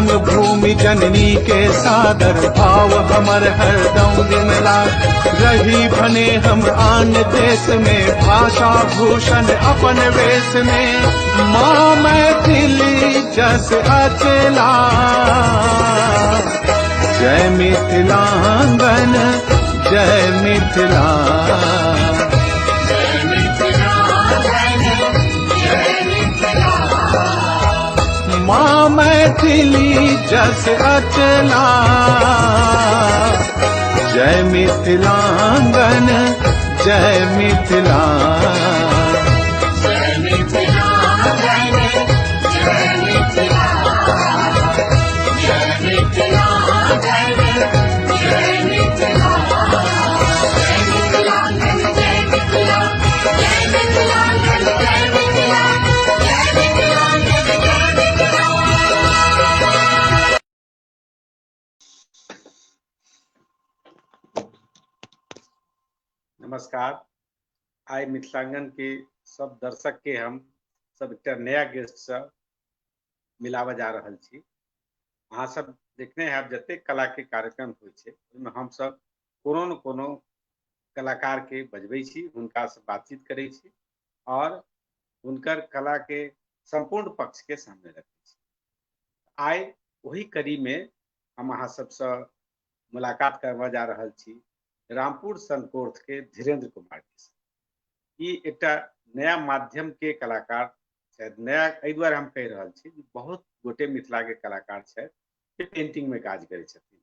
जन्मभूमि जननी के सादर भाव हमर हरदम दिमला। रही भने हम आन देश में भाषा भूषण अपन वेश में, माँ मैथिली जस अचला। जय मिथिलांगन जय मिथिला। माँ मैथिली जस अचला। जय मिथिलांगन जय मिथिला। नमस्कार। आइ मिथिलांगन के सब दर्शक के हम सब एक नया गेस्ट से मिलावा जा रहल छी। अहाँ सब देखने हैं जते कला के कार्यक्रम होय छै, ओहिमे हम सब कोनो न कोनो कलाकार के बजबै छी, हुनका से बातचीत करै छी और हुनकर कला के संपूर्ण पक्ष के सामने रखै छी। आइ वही कड़ी में हम अहाँ सबसे मुलाकात करवा जा रहल छी रामपुर सनकोर्थ के धीरेन्द्र कुमार जी। ई एकटा नया माध्यम के कलाकार शायद नया एहि दुआरे हम कहि रहल छी, बहुत गोटे मिथिला के कलाकार छथि जे पेंटिंग में काज करै छथिन,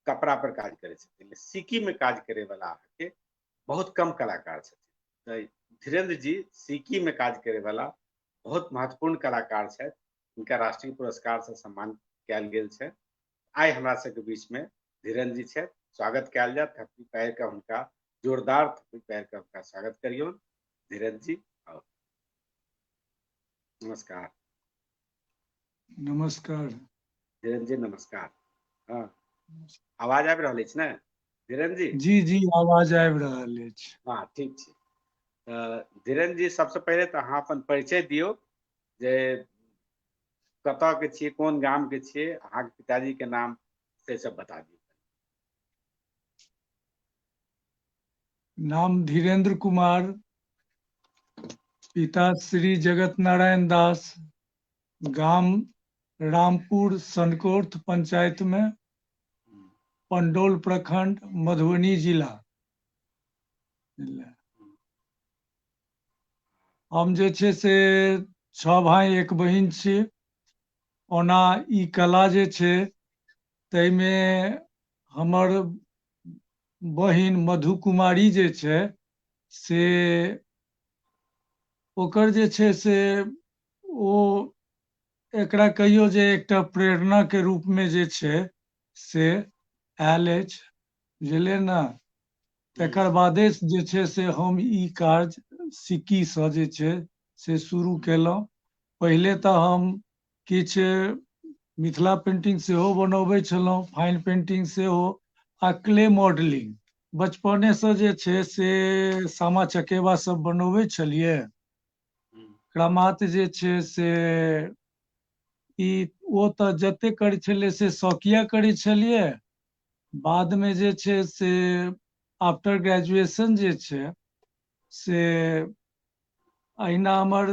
कपड़ा पर काज करै छथिन, सिक्की में काज करे वाला के बहुत कम कलाकार छथिन। तो धीरेन्द्र जी सिक्की में काज करे वाला बहुत महत्वपूर्ण कलाकार छथि, इनका राष्ट्रीय पुरस्कार से सम्मान कयल गेल छै। आइ हमरा सबके बीच में धीरेन्द्र जी छथि, स्वागत कयल जाए। थप्पी पैर का हुनका जोरदार थप्पी पैर का हुनका स्वागत करियौ। धीरेन्द्र जी आओ। नमस्कार। नमस्कार धीरेन्द्र जी नमस्कार। हाँ, आवाज आबि रहल अछि ने धीरेन्द्र जी? जी जी आवाज आबि रहल अछि। हाँ ठीक छै। धीरेन्द्र जी सबसे पहले तो अहाँ अपन परिचय दियौ, जे कतऽ के छियै, कोन गाम के छियै, अहाँ के पिताजी के नाम से सब बता दियौ। नाम धीरेन्द्र कुमार, पिता श्री जगत नारायण दास, गाम रामपुर सनकोर्थ पंचायत में, पंडौल प्रखंड, मधुबनी जिला। हम जे छै से 6 भाई 1 बहिन छी। ओना ई कला जे छै ताहिमे हमर बहिन मधु कुमारी जे छै से ओकर जे छै से ओ एकरा कहियो जे एकटा प्रेरणा के रूप में जे छै से आयल अछि, बुझलियै ने। तकर बादे जे छै से हम ई कार्य सिक्की से जे छै से शुरू केलहुँ। पहिले तऽ हम किछु मिथिला पेंटिंग सेहो बनबै छलहुँ, फाइन पेंटिंग सेहो, आ क्ले मॉडलिंग बचपने से जे छै से सामा चकेबा सब बनबै छलियै। क्रमात जे छै से ई ओ तऽ जते करै छलियै से शौकिया करै छलियै। बाद में जे छै से आफ्टर ग्रेजुएशन जे छै से अहिना हमर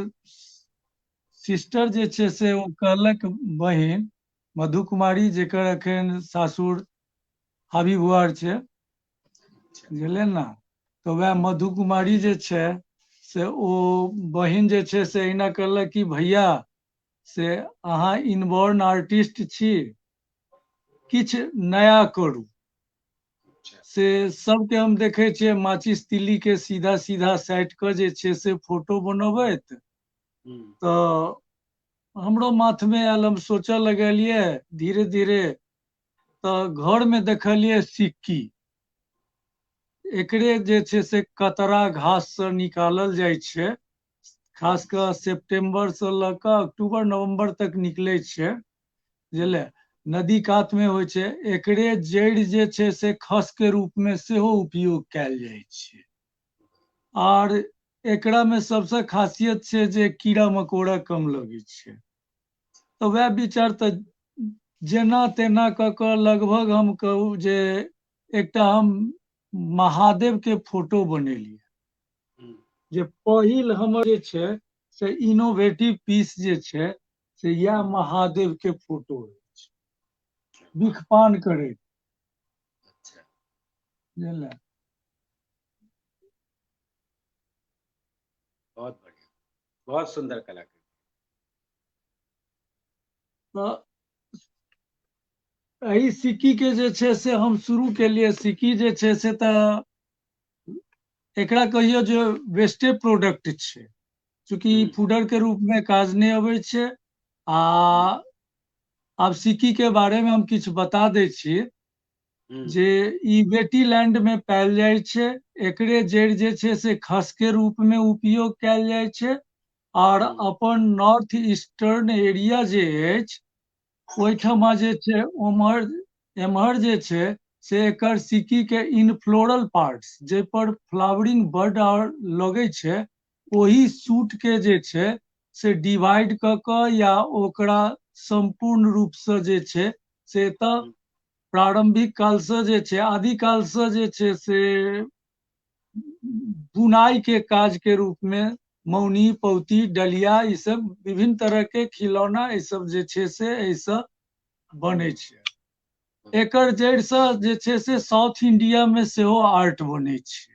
सिस्टर जे छै से ओ कहलक, बहिन मधु कुमारी, जेकर अखन सासुर हाबीबुआर छै, बुझलियै ने। तऽ वएह मधु कुमारी जे छै से ओ बहिन जे छै से अहिना कहलक कि भैया से अहाँ इनबॉर्न आर्टिस्ट छी, किछु नया करू। से सबके हम देखे छियै माचिस तिल्ली के सीधा सीधा साइट के जे छै से फोटो बनबैत, तऽ हमरो माथ में आयल, हम सोचऽ लगलियै धीरे धीरे। तऽ घर में देखलियै सिक्की, एकरे जे छै से कतरा घास से निकालल जाइ छै, खास कऽ सितंबर से लऽ कऽ अक्टूबर नवंबर तक निकले छै, बुझलियै। नदी कात में होइ छै, एकरे जड़ि जे छै से खस के रूप में सेहो उपयोग कयल जाइ छै। आर एकरा में सबसे खासियत छै जे कीड़ा मकोड़ा कम लगे छै। तऽ वएह विचार तऽ जेना तेना क क लगभग हम कहू जे एकटा हम महादेव के फोटो बनेलियै, जे पहिल हमर जे छै से इनोवेटिव पीस जे छै से यह महादेव के फोटो अछि, विखपान करे, अच्छा बुझलियै। बहुत बढ़िया, बहुत सुंदर कलाकृति। तऽ एहि सिक्की के जे छै से हम शुरू केलियै। सिक्की जे छै से तऽ एकरा कहियो जे वेस्टे प्रोडक्ट छै, चूंकि फूडर के रूप में काज नहीं अबै छै। आ आब सिक्की के बारे में हम किछु बता दै छी जे ई वेटीलैंड में पायल जाइ छै। एकरे जड़ि जे छै से खस के रूप में उपयोग कैल जाइ छै, और अपन नॉर्थ ईस्टर्न एरिया जे अछि ओहिठमा जे छै उम्हर एम्हर जे छै से एकर सिक्की के इनफ्लोरल पार्ट्स जाहि पर फ्लावरिंग बर्ड और लगे छै, ओही सूट के जे छै से डिवाइड क क या ओकरा संपूर्ण रूप से जे छै से एतऽ प्रारंभिक काल से जे छै, आदि काल से जे छै से बुनाई के काज के रूप में मौनी, पौती, डलिया ई सब विभिन्न तरह के खिलौना ई सब जे छै से एहिसँ बनै छै। एकर जड़ि से जे छै से साउथ इंडिया में सेहो आर्ट बनै छै,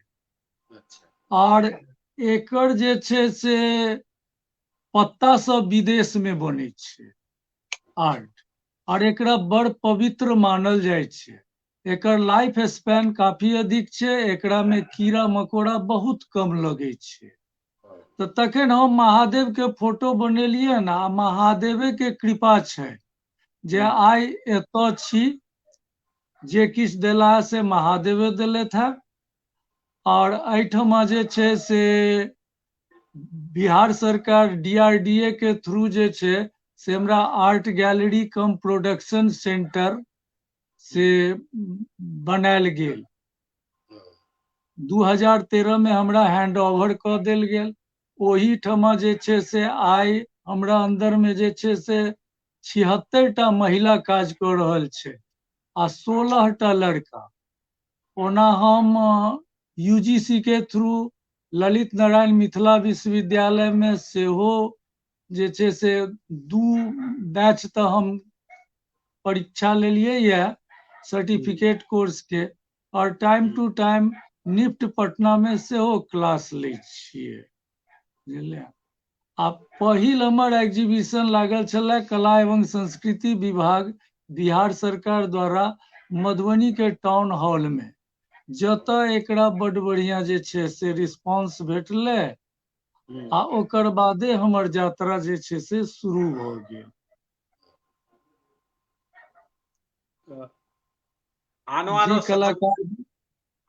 अच्छा और एकर जे छै से पत्ता सब विदेश में बनै छै आर्ट, और एकरा बड़ पवित्र मानल जाइ छै। एकर लाइफ स्पैन काफी अधिक छै, एकरा में कीड़ा मकोड़ा बहुत कम लगे छै। तऽ तखन हम महादेव के फोटो बनेलियै ना, महादेवे के कृपा छै जे आइ एतऽ छी। जे किछु देला से महादेवे देलथि है। और एहिठमा जे छै से बिहार सरकार DRDA के थ्रू जे छै से हमरा आर्ट गैलरी कम प्रोडक्शन सेंटर से बनायल गेल। 2013 में हमरा हैंड ओवर कऽ देल गेल। ओही ठमा जे छै से आइ हमरा अंदर में जे छै से 76 टा महिला काज कऽ रहल छै आ 16 टा लड़का। ओना हम UGC के थ्रू ललित नारायण मिथिला विश्वविद्यालय में सेहो जे छै से 2 बैच तऽ हम परीक्षा लेलियै यऽ सर्टिफिकेट कोर्स के, और time to time NIFT Patna में सेहो क्लास लै छियै, बुझलियै। आ पहिल हमर एग्जीबिशन लागल छलै कला एवं संस्कृति विभाग बिहार सरकार द्वारा मधुबनी के टाउन हॉल में, जतऽ एकरा बड्ड बढ़िया जे छै से रिस्पांस भेटलै आ ओकर बादे हमर यात्रा जे छै से शुरू भऽ गेल। आनो जी आनो शहर कलाकार,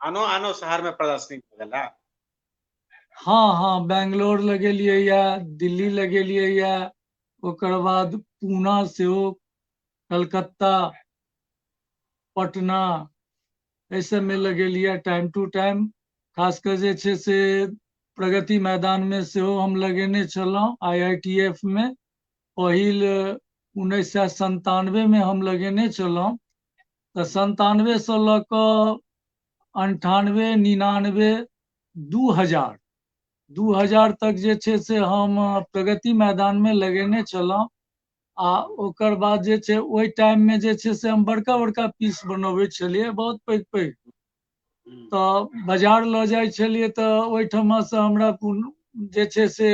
आनो आनो शहर में प्रदर्शनी भेला। हाँ हाँ, बैंगलोर लगेलियै या, दिल्ली लगेलियै या, ओकर बाद पूना सेहो, कलकत्ता, पटना एहि सब में लगेलियै टाइम टू टाइम। खासकर जे छै से प्रगति मैदान में सेहो हम लगेने छलहुँ IITF में। पहिल 1997 में हम लगेने छलहुँ, तऽ 97 से लऽ कऽ 98, 99, 2000 तक जे छै से हम प्रगति मैदान में लगेने छलहुँ। आ ओकर बाद जे छै ओहि टाइम में जे छै से हम बड़का बड़का पीस बनबै छलियै, बहुत पैघ पैघ। तऽ बाजार लऽ जाइ छलियै तऽ ओहिठमा से हमरा जे छै से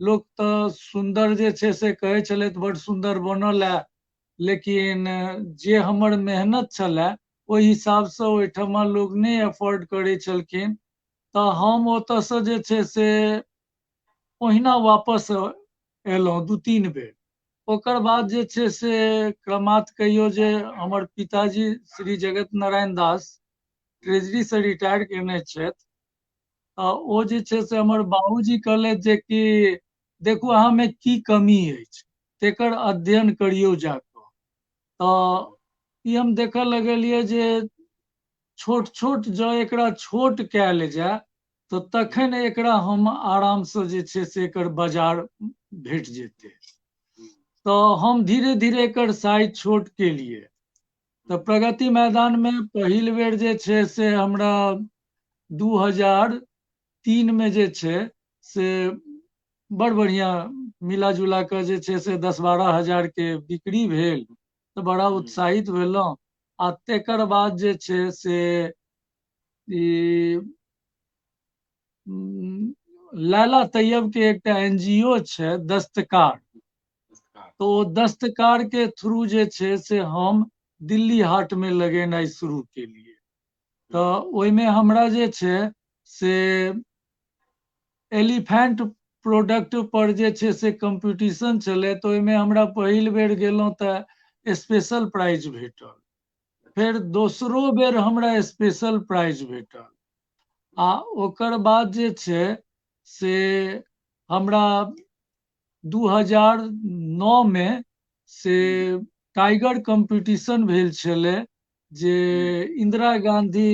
लोक तऽ सुन्दर जे छै से कहै छलथि बड्ड सुन्दर बनल है, लेकिन जे हमर मेहनत छलए ओहि हिसाबसँ ओहिठमा लोक नहि अफोर्ड करै छलखिन। तऽ हम ओतऽसँ जे छै से ओहिना वापस एलहुँ 2-3 बेर। ओकर बाद जे छै से क्रमात कहियो जे हमर पिताजी श्री जगत नारायण दास ट्रेजरी से रिटायर केने छथि, ओ जे छै से हमर बाबूजी कहलथि जे कि देखू अहाँ में की कमी अछि, तेकर अध्ययन करियौ जाकऽ। तऽ ई हम देखऽ लगलियै जे छोट छोट जँ एकरा छोट कयल जाय तऽ तखन एकरा हम आराम से जे छै से एकर बाजार भेट जेतै। तो हम धीरे धीरे एकर साइज छोट के लिए तो प्रगति मैदान में पहिल बेर जे छै से हमरा 2003 में जे छै से बड़ बढ़िया मिला जुला कऽ जे छै से 10-12 हजार के बिक्री भेल तऽ बड़ा उत्साहित भेलहुँ आ तेकर बाद जे छै से ई लैला तैयब के एकटा एनजीओ छै दस्तकार तो ओ दस्तकार के थ्रू जे छै से हम दिल्ली हाट में लगेनाइ शुरू केलिए तो ओइमे हमरा जे छै से एलिफेंट प्रोडक्ट पर जे छै से कंपटीशन चले तो ओइमे हमरा पहिल बेर गेलहुँ तऽ स्पेशल प्राइज भेटल फिर दोसरो बेर हमरा स्पेशल प्राइज भेटल आ ओकर बाद जे छै से हमरा 2009 में से टाइगर कंपटीशन भेल छलै जे इंदिरा गांधी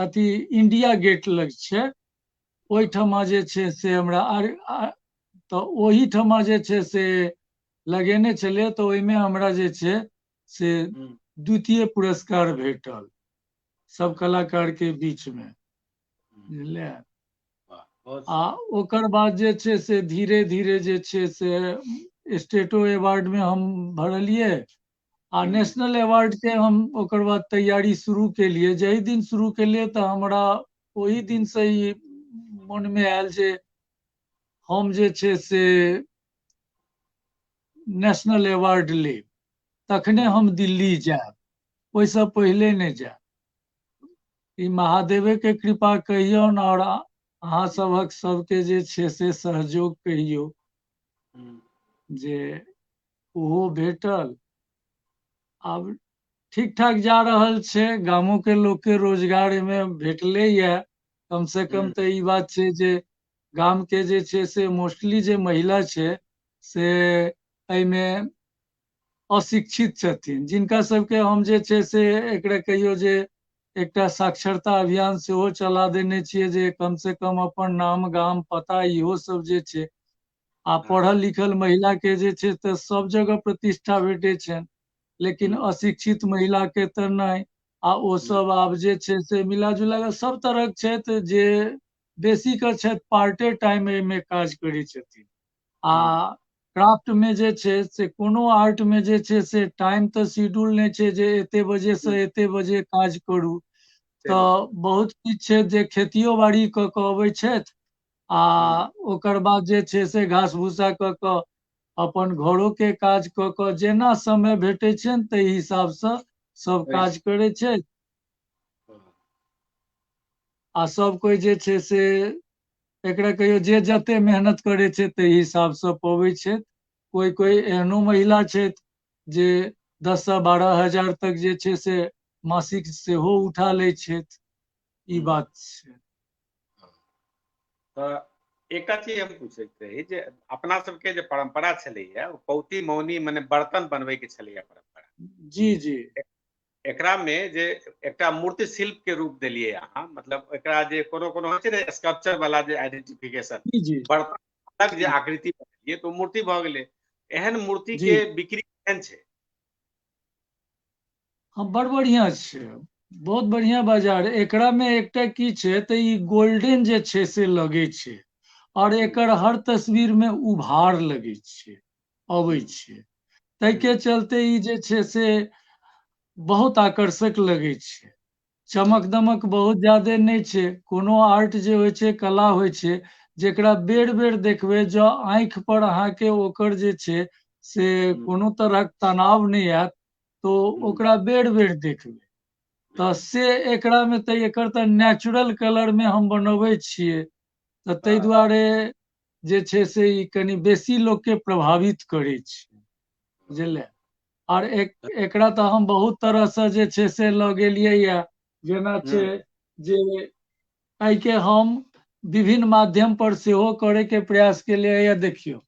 अथी इंडिया गेट लग छै ओहिठमा जे छै से हमरा तऽ ओहिठमा जे छै से लगेने छलियै तऽ ओहिमे हमरा जे छै से द्वितीय पुरस्कार भेटल सब कलाकार के बीच में बुझलियै आ ओकर बाद जे छै से धीरे धीरे जे छै से स्टेटो अवार्ड में हम भरलियै आ नेशनल अवार्ड के हम ओकर बाद तैयारी शुरू केलिए जही दिन शुरू केलिए तऽ हमरा ओही दिन से ही मन में आयल जे हम जे छै से नेशनल अवार्ड लेब तखने हम दिल्ली जायब ओइसँ पहिले नहि जायब ई महादेवे के कृपा कहियौन और अहाँ सभक सबके जे छै से सहयोग कहियौ जे ओहो भेटल आब ठीक ठाक जा रहल छै गामो के लोग के रोजगार एमे भेटले ये कम से कम तऽ ई बात छै जे गाम के जे छै से मोस्टली जे महिला छै से एहिमे अशिक्षित छथिन जिनका सबके हम जे छै से एकरा कहियो जे एकटा साक्षरता अभियान सेहो चला देने छियै जे कम से कम अपन नाम गाम पता इहो सब जे छै आ पढ़ल लिखल महिला के जे छै तऽ सब जगह प्रतिष्ठा भेटै छनि लेकिन अशिक्षित महिला के तऽ नहि आ ओ सब आब जे छै से मिला जुला कऽ सब तरहक छथि जे बेसी के छथि पार्टे टाइम एहिमे काज करै छथिन आ क्राफ्ट में जे छै से कोनो आर्ट में जे छै से टाइम तऽ शेड्यूल नहि छै जे एते बजे से एते बजे काज करू तऽ बहुत किछु छै जे खेतियो बाड़ी कऽ कऽ अबै छथि आ ओकर बाद जे छै से घास भूसा कऽ कऽ अपन घरो के काज कऽ कऽ जेना समय भेटै छनि ताहि हिसाबसँ सब काज करै छै आ सब कोई जे छै से एकरा कहियो जे जते मेहनत करे छै ताहि हिसाबसँ पबै छै कोई कोई एहनो महिला छै जे 10 से 12 हजार तक जे छै से मासिक सेहो उठा लै छथि ई बात छै तऽ एकटा चीज हम पूछैत रही जे अपना सबके जे परंपरा छलैया पौती मौनी मने बर्तन बनबै के छलैया परंपरा जी जी एकरा में जे एकटा मूर्ति शिल्प के रूप देलिए अहाँ मतलब एकरा जे कोनो कोनो होइ छै ने स्कल्पचर वाला जे आइडेंटिफिकेशन जी जी बर्तन अलग जे आकृति बनेलिए तो मूर्ति भऽ गेलै एहन मूर्ति के बिक्री केहन छै हाँ बड़ बढ़िया छै बहुत बढ़िया बाजार एकरा में एकटा की छै तऽ ई गोल्डन जे छै से लगे छै और एकर हर तस्वीर में उभार लगे छै अबै छै ताहि के चलते ई जे छै से बहुत आकर्षक लगे छै चमक दमक बहुत ज्यादे नहि छै कोनो आर्ट जे होइ छै कला होइ छै जेकरा बेर बेर देखबै जँ आँखि पर अहाँके ओकर जे छै से कोनो तरहक तनाव नहि आयत तो ओकरा बेर बेर देखबै तऽ से एकरा में तऽ एकर तऽ नेचुरल कलर में हम बनबै छियै तऽ ताहि दुआरे जे छै से ई कनि बेसी लोकके प्रभावित करै छै बुझलियै और एकरा तऽ हम बहुत तरहसँ जे छै से लऽ गेलियै या जेना छै जे एहिके हम विभिन्न माध्यम पर सेहो करे के प्रयास केलियै या देखियौ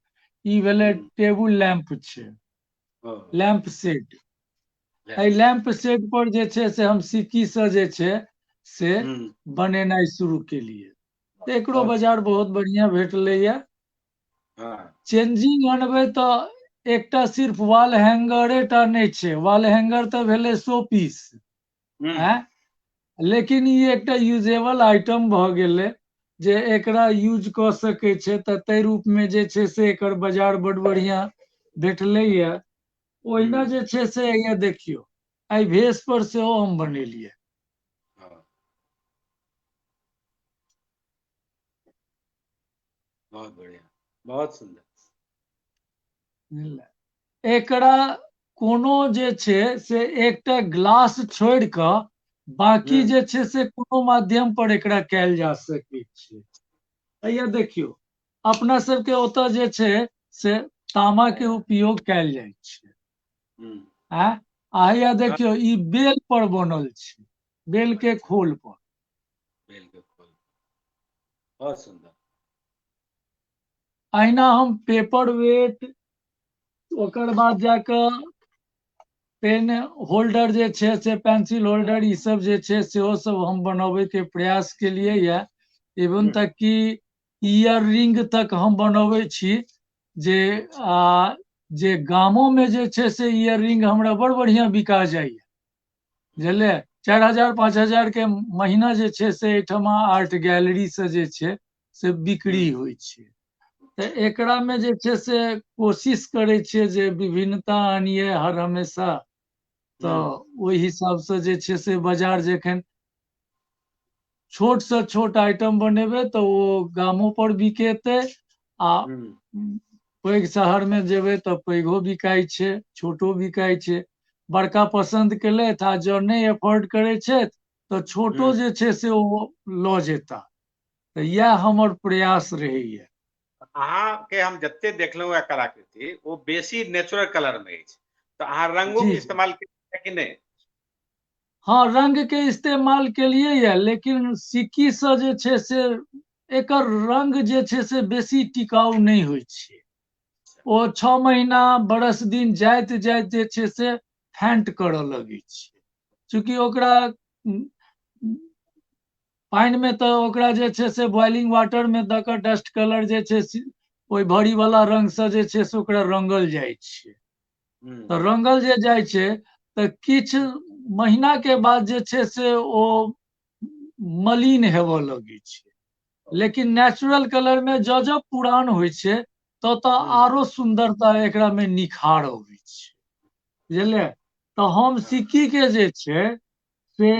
ई भेलै टेबुल लैंप छै लैंप सेट एहि लैंप सेट पर जे छै से हम सिक्कीसँ जे छै से बनेनाइ शुरू केलियै तऽ एकरो बाजार बहुत बढ़िया भेटलैया हाँ चेंजिंग अनबै तऽ एकटा सिर्फ वॉल हैंगरे टा नहि छै, वॉल हैंगर तऽ भेलै शो पीस, हम्म लेकिन ई एकटा यूजेबल आइटम भऽ गेलै जे एकरा यूज कऽ सकै छै, तऽ ताहि रूपमे जे छै से एकर बाजार बड बढ़िया भेटलैया। ओहिना जे छै से हैया देखियौ, एहि भेस पर सेहो हम बनेलियै। हाँ बहुत बढ़िया, बहुत सुंदर। एकरा कोनो जे छै से एकटा ग्लास छोड़ि कऽ बाकी हम्म जे छै से कोनो माध्यम पर एकरा कयल जा सकै छै। हैया देखियौ, अपना सबके ओतऽ जे छै से तामा के उपयोग कयल जाइ छै। हम्म हैया देखियौ, ई बेल पर बनल छै, बेल के खोल पर। बेल के फूल, बहुत सुंदर। अहिना हम पेपर वेट, ओकर बाद जाकऽ पेन होल्डर जे छै से पेंसिल होल्डर ई सब जे छै सेहो सब हम बनबै के प्रयास केलियै या। इवन तक कि ईयर रिंग तक हम बनबै छी, जे जे गामो में जे छै से ईयर रिंग हमरा बड़ बढ़िया बिका जाइया, बुझलियै। 4,000 5,000 के महीना जे छै से एहिठमा आर्ट गैलरी से जे छै से बिक्री होइ छै। तऽ एकरा में जे छै से कोशिश करै छियै जे विभिन्नता आनिए हर हमेशा। तऽ ओहि हिसाबसँ जे छै से बाजार जखन छोट से छोट आइटम बनेबै तऽ ओ गामो पर बिकेतै, आ पैघ शहर में जेबै तऽ पैघो बिकाइ छै, छोटो बिकाइ छै। बड़का पसन्द केलथि, आ जँ नहि एफोर्ड करै छथि तऽ छोटो जे छै से ओ लऽ जेता। तऽ इएह हमर प्रयास रहैया। अहाँके हम जते देखलहुँ है कलाकृति, वो बेसी नेचुरल कलर में अछि, तऽ अहाँ रंगो जी के जी, इस्तेमाल केलियै कि नहीं? हाँ रंग के इस्तेमाल केलियै या, लेकिन सिक्की से जे छै से एकर रंग जे छै से बेसी टिकाउ नहि होइ छै। ओ 6 महीना बरस दिन जाइत जाइत जे छै से फेंट करऽ लगै छै, चूँकि ओकरा पानि में तऽ ओकरा जे छै से बॉइलिंग वाटर में दऽ कऽ डस्ट कलर जे छै से ओहि भरी वाला रंग से जे छै से ओकरा रंगल जाइ छै। तऽ रंगल जे जाइ छै तऽ किछु महीना के बाद जे छै से ओ मलिन हेवऽ लगै छै। लेकिन नेचुरल कलर में जँ जँ पुरान होइ छै तऽ आरो सुंदरता एकरा में निखार अबै छै, बुझलियै। तऽ हम सिक्की के जे छै से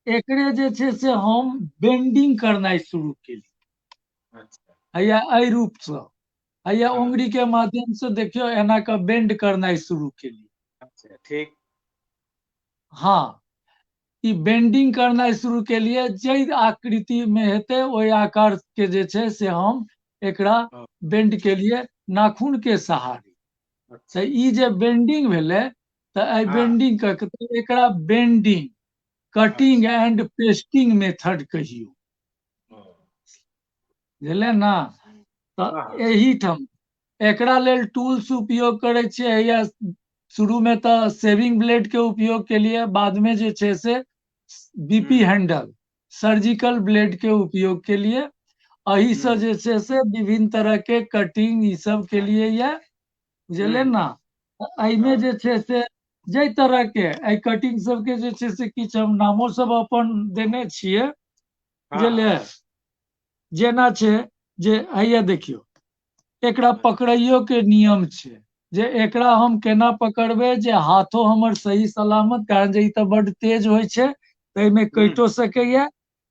एकरे जे छै से हम बेंडिंग करनाइ शुरू केलियै। अच्छा हैया एहि रूपसँ, हैया उंगली के माध्यम से देखियौ एना कऽ बेंड करनाइ शुरू केलियै। अच्छा ठीक। हाँ, ई बेंडिंग करनाइ शुरू केलियै, जाहि आकृति में हेतै ओहि आकार के जे छै से हम एकरा बेंड केलियै नाखून के सहारे। तऽ ई जे बेंडिंग भेलै, तऽ एहि बेंडिंग के एकरा bending cutting and pasting method कहियौ, बुझलियै ना। तऽ एहिठाम एकरा लेल टूल्स उपयोग करै छियै। हैया शुरू में तऽ शेविंग ब्लेड के उपयोग केलिए, बाद में जे छै से बीपी हैंडल सर्जिकल ब्लेड के उपयोग केलिए। एहि से जे छै से विभिन्न तरह के कटिंग ई सब केलिए या, बुझलियै ना। एहिमे जे छै से जाहि तरह के एहि कटिंग सबके जे छै से किछु हम नामो सब अपन देने छियै, बुझलियै। जेना छै जे हैया देखियौ, एकरा पकड़ैयो के नियम छै, जे एकरा हम केना पकड़बै जे हाथो हमर सही सलामत, कारण जे ई तऽ बड्ड तेज होइ छै, ताहिमे कटियो सकैया।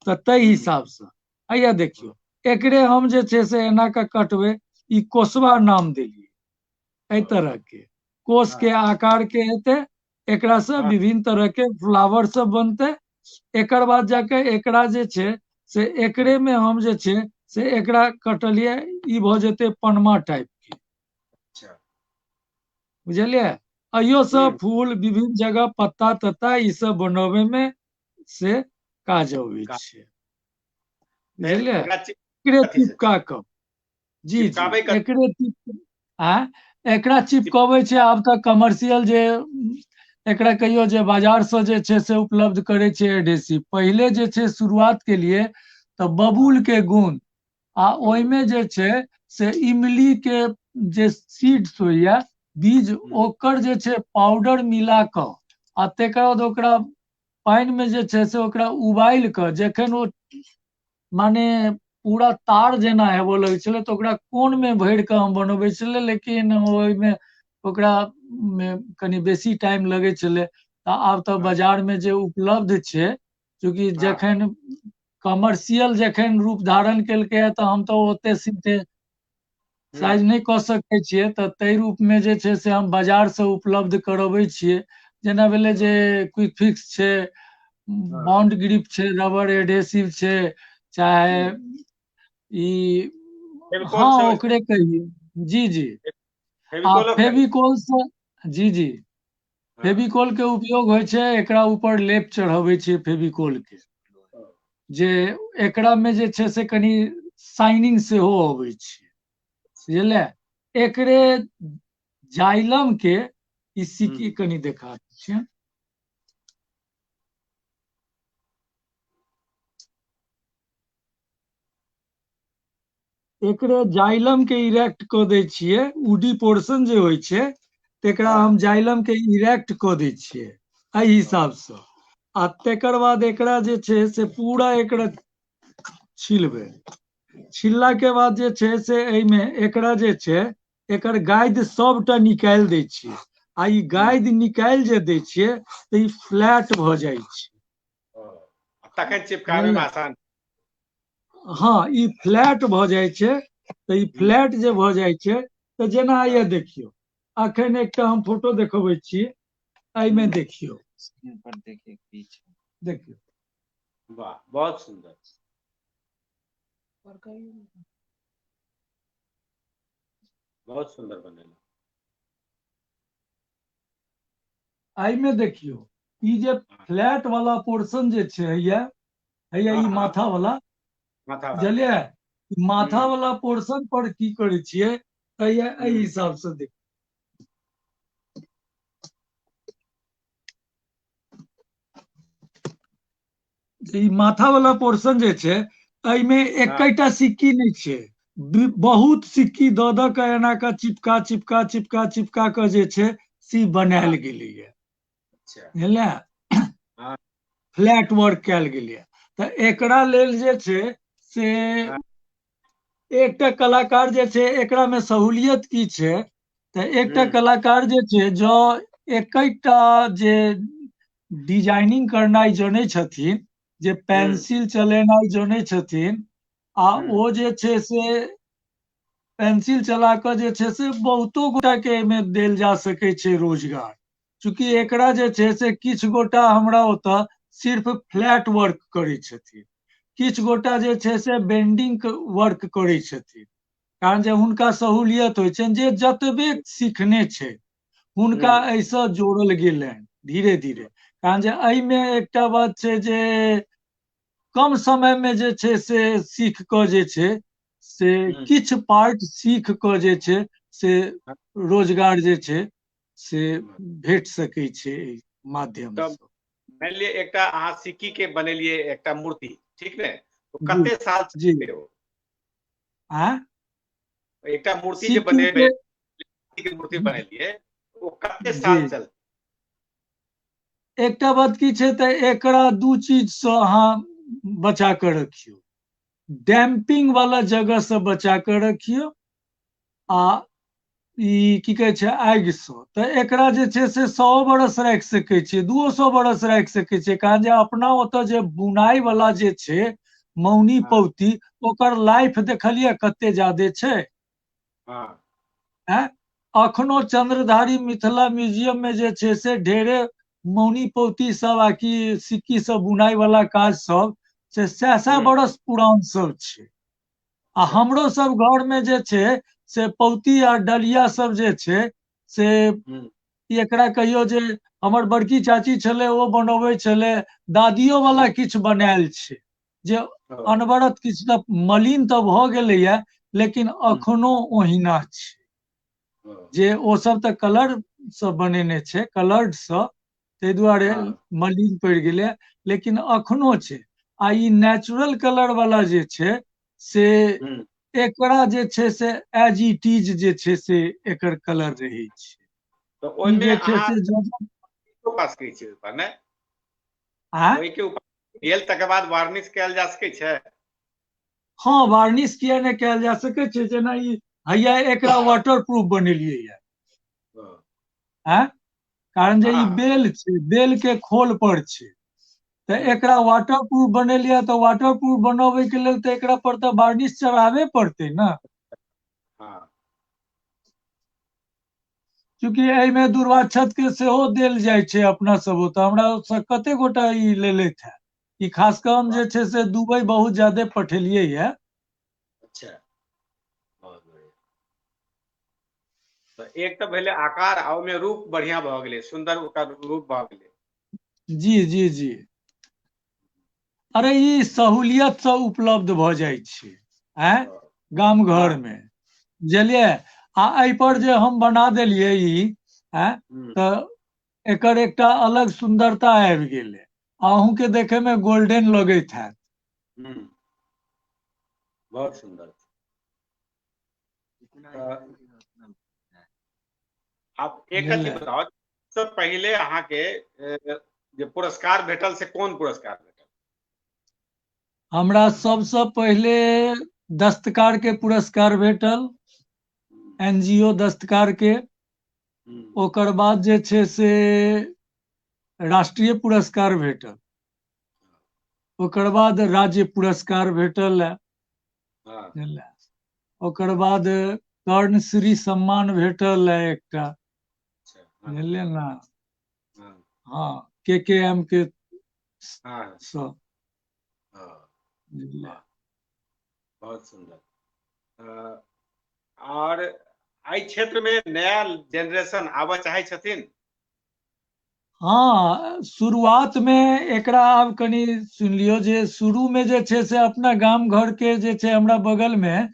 तऽ ताहि हिसाबसँ हैया देखियौ, एकरे हम जे छै से एना कऽ कटबै, ई कोसबा नाम देलियै। एहि तरह के कोष के आकार के हेतै, एकरा से विभिन्न तरह के फ्लावर सब बनतै। एकर बाद जाके एकरा जे छै से एकरे में हम जे छै से एकरा कटलियै, ई भऽ जेतै पनमा टाइप के, अच्छा बुझलियै। अइयो सब फूल विभिन्न जगह पत्ता तत्ता ई सब बनबै में से काज अबै छै, फिर बुझलियै। एकरा एकरे कथी से चिपका कऽ, जी जी, चिपकाबै कथी? एकरे एकरा चिपकबै छै आब तऽ कमर्शियल जे एकरा कहियो जे बाजार से जे छै से उपलब्ध करे छै एडेसिव। पहिले जे छै शुरुआत केलिए तऽ बबूल के गुण आ ओहिमे जे छै से इमली के जे सीड्स होइया बीज ओकर जे छै पाउडर मिला कऽ आ तकर बाद ओकरा पानि में जे छै से ओकरा उबालि कऽ जखन ओ माने पूरा तार जेना हेबो लगै छलै तऽ ओकरा कोन में भरि कऽ हम बनबै छलै, लेकिन ओहिमे ओकरा कनि बेसी टाइम लगै छलै। आब तऽ बाजार में जे उपलब्ध छै, चूँकि जखन कमर्शियल जखन रूप धारण केलकै तऽ हम तऽ ओते साइज नहीं कऽ सकै छियै, तऽ ताहि रूप में जे छै से हम बाजार से उपलब्ध करबै छियै। जेना भेलै जे क्विक फिक्स छै, बॉन्ड ग्रिप छै, रबर एडेसिव छै, चाहे ई फेविकोल हाँ से होइ छै, ओकरे कहिए। जी जी। आ फेविकोलो कहै छै। फेविकोल से जी जी हाँ, फेविकोल के उपयोग होइ छै, एकरा ऊपर लेप चढ़ाबै छियै फेविकोल के, जे एकरा में जे छै से कनि शाइनिंग सेहो अबै छै, बुझलियै। एकरे जाइलम के ई सिक्की कनि देखा दै छियै। एकरे जाइलम के इरेक्ट कऽ दै छियै, उडी पोर्शन जे होइ छै तेकरा हम जाइलम के इरेक्ट कऽ दै छियै एहि हिसाब सँ। आ तेकर बाद एकरा जे छै से पूरा एकरा छिलबै, छिलला के बाद जे छै से एहिमे एकरा जे छै एकर गाइद सबटा निकालि दै छियै। आ ई गाइद निकालि जे दै छियै तऽ ई फ्लैट भऽ जाइ छै, तखन चिपकाबे में आसान। हाँ ई फ्लैट भऽ जाइ छै। तऽ ई फ्लैट जे भऽ जाइ छै तऽ जेना ये देखियौ, अखन एकटा हम फोटो देखबै छी, एहिमे देखियौ, स्क्रीन पर देखिए पीछे देखियौ, वाह बहुत सुंदर, बहुत सुंदर बनेला। एहिमे देखियौ ई जे फ्लैट वाला पोर्शन जे छै हैया ई माथा वाला, माथा वाला। बुझलियै, माथा वाला पोर्शन पर की करै छियै, एहि हिसाब से देख, ई माथा वाला पोर्शन जे छै एहिमे एकेटा सिक्की नहीं छै, बहुत सिक्की दऽ के एना के चिपका चिपका चिपका चिपका के जे छै से बनायल गेलैया, बुझलियै, फ्लैट वर्क कयल गेलैया। तऽ एकरा लेल जे छै से एकटा कलाकार जे छै एकरा में सहूलियत की छै, तऽ एकटा कलाकार जे छै जँ एकेटा जे डिजाइनिंग करनाइ जनै छथिन, जे पेंसिल चलेनाइ जनै छथिन, आ ओ जे छै से पेंसिल चला कऽ जे छै से बहुतो गोटा के एहिमे देल जा सकै छै रोजगार। चूँकि एकरा जे छै से किछु गोटा हमरा ओतऽ सिर्फ फ्लैट वर्क करै छथिन, किछु गोटा जे छै से बेंडिंग वर्क करै छथिन, कारण जे हुनका सहूलियत होइ छनि, जे जतबे सिखने छै हुनका एहिसँ जोड़ल गेलनि धीरे धीरे। कारण जे एहिमे एकटा बात छै जे कम समय में जे छै से सीख कऽ जे छै से किछु पार्ट सीख कऽ जे छै से रोजगार जे छै से भेट सकै छै एहि माध्यम तब सँ। मान लिअ एकटा अहाँ सिक्की के बनेलियै एकटा मूर्ति, ठीक ने, तो कते साल जी चलतै ओ? आँ एकटा मूर्ति जे सिक्की बनेबै, के मूर्ति के बनेलियै ओ कते जी साल चलतै? एकटा बात की छै तऽ एकरा दू चीज सँ अहाँ बचा कऽ रखियौ, डैम्पिंग वाला जगह से बचा कऽ रखियौ, आ ई की कहै छै आगि सँ। तऽ एकरा जे छै से 100 बरस राखि सकै छियै, 200 बरस राखि सकै छियै, कारण जे अपना ओतऽ जे बुनाई वाला जे छै मौनी पौती, ओकर लाइफ देखलियै कते ज्यादे छै। अखनो चंद्रधारी मिथिला म्यूजियम में जे छै से ढेरे मौनी पौती सब आ कि सिक्की सब बुनाई वाला काज सब से 100 बरस पुरान सब छै। आ हमरो सब घर में जे छै से पौती आ डलिया सब जे छै से एकरा कहियो जे हमर बड़की चाची छलै ओ बनबै छलै, दादियो वाला किछु बनायल छै, जे अनवरत किछु तऽ मलिन तऽ भऽ गेलैया लेकिन अखनो ओहिना छै, जे ओ सब तऽ कलर सँ बनेने छै, कलर्ड सँ, ताहि दुआरे मलिन पड़ि गेलै, लेकिन अखनो छै। आ ई नेचुरल कलर वाला जे छै से एकरा जे छै से एज इट इज जे छै से एकर कलर रहै छै। तो ई ओहिमे जे छै अहाँ से पास सकै छियै ऊपर ने, आँय? ओहि के ऊपर भेल तकर बाद वार्निश कयल जा सकै छै। हाँ, वार्निश किया नहि कयल जा सकै छै, जेना ई हैया एकरा वाटर प्रूफ बनेलियै ये, हैं? कारण जे ई हाँ बेल छै, बेल के खोल पर छै, तऽ एकरा वाटर प्रूफ बनेलियै, तऽ वाटर प्रूफ बनबै के लेल तऽ एकरा पर तऽ वार्निश चढ़ाबे पड़तै ने, हाँ चूंकि एहिमे दुर्वाक्षत के सेहो देल जाइ छै अपना सब ओतऽ, हमरा सब कते गोटा ई लेलथि है, ई खास कऽ हम जे छै से दुबई बहुत ज्यादे पठेलियै ये। अच्छा, बहुत बढ़िया। तो एक तो भेले आकार आ ओहिमे रूप बढ़िया भऽ गेलै, सुंदर ओकर रूप भऽ गेलै। जी जी जी, अरे ई सहूलियत से उपलब्ध भऽ जाइ छै, हैं? गाम घर में, बुझलियै? आ एहि पर जे हम बना देलियै ई, हैं? तऽ एकर एकटा अलग सुंदरता आबि गेलै, अहूँ के देखे में गोल्डन लगैत हैत। बहुत सुंदर। आप एक चीज बुझलियै? बताओ, सबसे पहले अहाँ के जे पुरस्कार भेटल से कोन पुरस्कार भेटल? हमरा सबसँ पहिले दस्तकार के पुरस्कार भेटल, एनजीओ दस्तकार के। ओकर बाद जे छै से राष्ट्रीय पुरस्कार भेटल, ओकर बाद राज्य पुरस्कार भेटल है, हाँ बुझलियै? ओकर बाद कर्णश्री सम्मान भेटल है एकटा, अच्छा, हाँ बुझलियै ने? हाँ हाँ, KKM के हाँ सब, हाँ, बुझलियै? वाह, बहुत सुंदर। और एहि क्षेत्र में नया जेनरेशन आबऽ चाहे छथिन? हाँ, शुरुआत में एकरा आब कनि सुनि लियौ जे शुरू में जे छै से अपना गाम घर के जे छै हमरा बगल में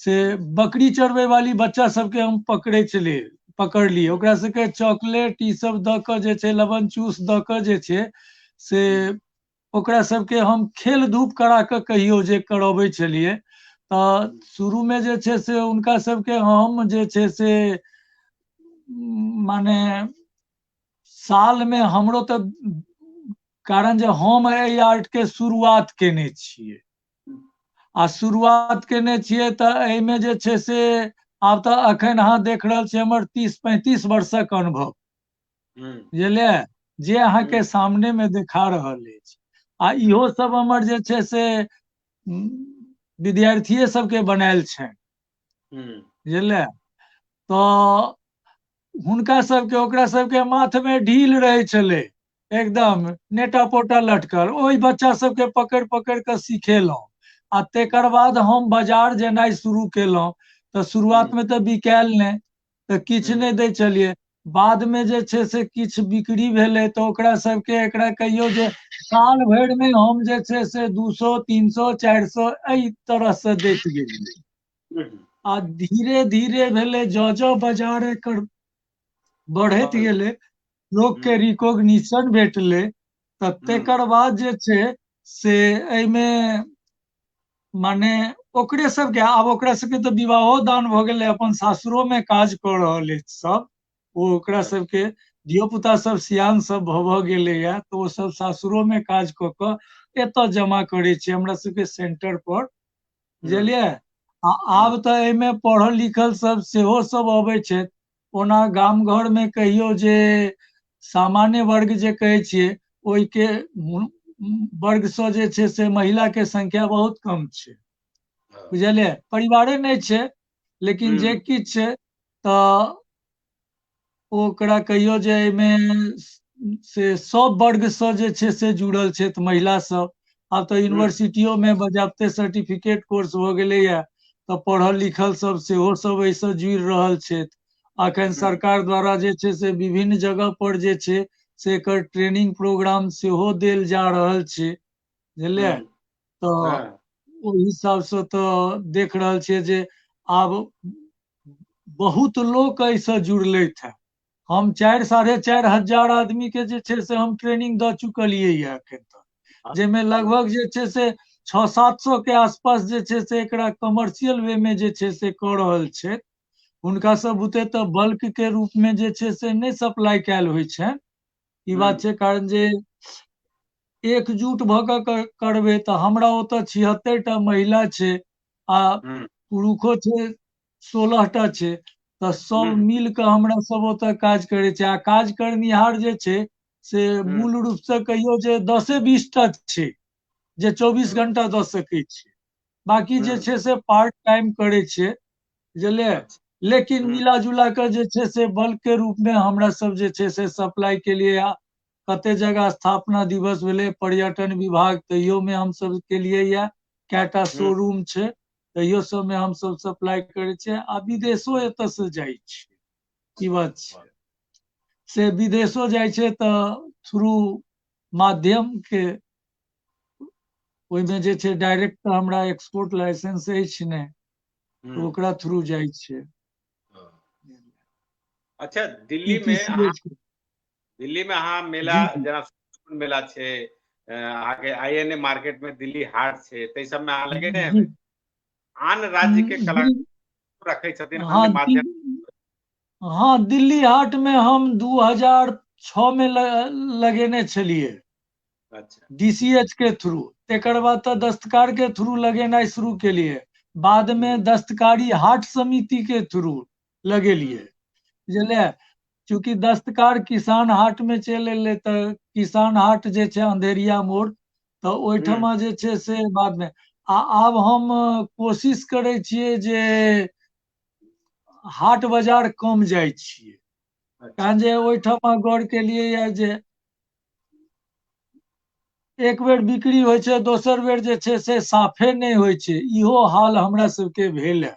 से बकरी चढ़बै वाली बच्चा सबके हम पकड़लियै, ओकरा सबके चॉकलेट ई सब दऽ कऽ जे छै, लबन चूस दऽ कऽ जे छै से ओकरा सबके हम खेल धूप करा कऽ कहियो जे करबै छलियै, तऽ शुरू में जे छै से हुनका सबके हम जे छै से माने साल में हमरो तऽ, कारण जे हम एहि आर्ट के शुरुआत केने छियै, आ शुरुआत केने छियै तऽ एहिमे जे छै से आब तऽ अखन अहाँ देख रहल छियै हमर 30-35 वर्षक अनुभव, बुझलियै? जे अहाँके सामने में देखा रहल अछि, आ इहो सब हमर जे छै से विद्यार्थिये सबके बनायल छनि, बुझलियै? तऽ हुनका सबके, ओकरा सबके माथ में ढील रहै छलै, एकदम नेटा पोटा लटकल, ओहि बच्चा सबके पकड़ि पकड़ि कऽ सिखेलहुँ। आ तेकर बाद हम बाजार जेनाइ शुरू केलहुँ, तऽ शुरुआत में तऽ बिकायल नहि, तऽ किछु नहि दै छलियै, बाद में जे छै से किछु बिक्री भेलै, तऽ ओकरा सबके एकरा कहियौ जे साल भरि में हम जे छै से 200-300-400 एहि तरह से दैत गेलियै। आ धीरे धीरे भेलै, जँ बाजार एकर बढ़ैत गेलै, लोक के रिकॉग्निशन भेटलै, तऽ तेकर बाद जे छै से एहिमे माने ओकरे सबके, आब ओकरा सबके तऽ विवाहो दान भऽ गेलै, अपन सासुरो में काज कऽ रहल अछि सब, ओ ओकरा सबके धियो पुता सब सियान सब भऽ गेलैया, तऽ ओ सब सासुरो में काज कऽ कऽ एतऽ जमा करै छै हमरा सबके सेंटर पर, बुझलियै? आ आब तऽ एहिमे पढ़ल लिखल सब सेहो सब अबै छै, ओना गाम घर में कहियो जे सामान्य वर्ग जे कहै छियै, ओहिके वर्ग सँ जे छै से महिला के संख्या बहुत कम छै, बुझलियै? परिवारे नहि छै, लेकिन जे किछु छै तऽ ओकरा कहियो जे एहिमे से सब वर्ग सँ जे छै से जुड़ल छथि महिला सब। आब तऽ यूनिवर्सिटियो में बजाबते सर्टिफिकेट कोर्स भऽ गेलैया, तऽ पढ़ल लिखल सब सेहो सब एहिसँ जुड़ि रहल छथि। अखन सरकार द्वारा जे छै से विभिन्न जगह पर जे छै से एकर ट्रेनिंग प्रोग्राम सेहो देल जा रहल छै, बुझलियै? तऽ ओहि हिसाबसँ तऽ देख रहल छियै जे आब बहुत लोक एहिसँ जुड़लथि है। हम 4-4.5 हजार आदमी के जे छै से हम ट्रेनिंग दऽ चुकलियै ये एखन तक, जाहिमे लगभग जे छै से 600-700 के आसपास जे छै से एकरा कमर्शियल वे में जे छै से कऽ रहल छै। हुनका सब बुते तऽ बल्क के रूप में जे छै से नहीं सप्लाई कैल होइ छै। ई बात छै, कारण जे एकजुट भऽ कऽ करबै तऽ हमरा ओतऽ 76 टा महिला छै आ पुरुषो छै 16 टा छै, तऽ सब मिल कऽ हमरा सब ओतऽ काज करै छै। आ काज करनिहार जे छै से मूल रूप से कहियो जे 10-20 टा छै जे 24 घंटा दऽ सकै छै। बाकी जे छै से पार्ट टाइम करे छै, बुझलियै। अच्छा। लेकिन मिला जुला कऽ जे छै से बल्क के रूप में हमरा सब जे छै से सप्लाई के लिए कते जगह स्थापना दिवस भेलै, पर्यटन विभाग तैयो में हम सब केलियै या, कैटा शोरूम छै तैयो सब में हम सब सप्लाई करे छियै। आ विदेशो एतऽ से जाइ छै, ई बात छै। से विदेशो जाइ छै तऽ थ्रू माध्यम के, ओहिमे जे छै डायरेक्ट तऽ हमरा एक्सपोर्ट लाइसेंस अछि ने, तऽ ओकरा थ्रू जाइ छै। अच्छा, TTCH के। दिल्ली में अहाँ मेला, जी जी जेना मेला छै, अहाँके INA मार्केट में दिल्ली हाट छै, तै सब में अहाँ लगेने जी हेबै। आन राज्य के दिल कलाकार रखै छथिन हाँ अन्य माध्यम। हाँ, दिल्ली हाट में हम 2006 में लगेने छलिए अच्छा। DCH के थ्रू। तेकर बाद तऽ दस्तकार के थ्रू लगेनाइ शुरू केलिए, बाद में दस्तकारी हाट समिति के थ्रू लगेलिए, बुझलियै। चूँकि दस्तकार किसान हाट में चलि एलै तऽ किसान हाट जे छै अंधेरिया मोड़, तऽ ओहिठमा जे छै से बाद में आब हम कोशिश करै छियै जे हाट बाजार कम जाइ छियै, अच्छा। कारण जे ओहिठमा गौर केलियै या जे एक बेर बिक्री होइ छै, दोसर बेर जे छै से साफे नहि होइ छै। इहो हाल हमरा सबके भेल है,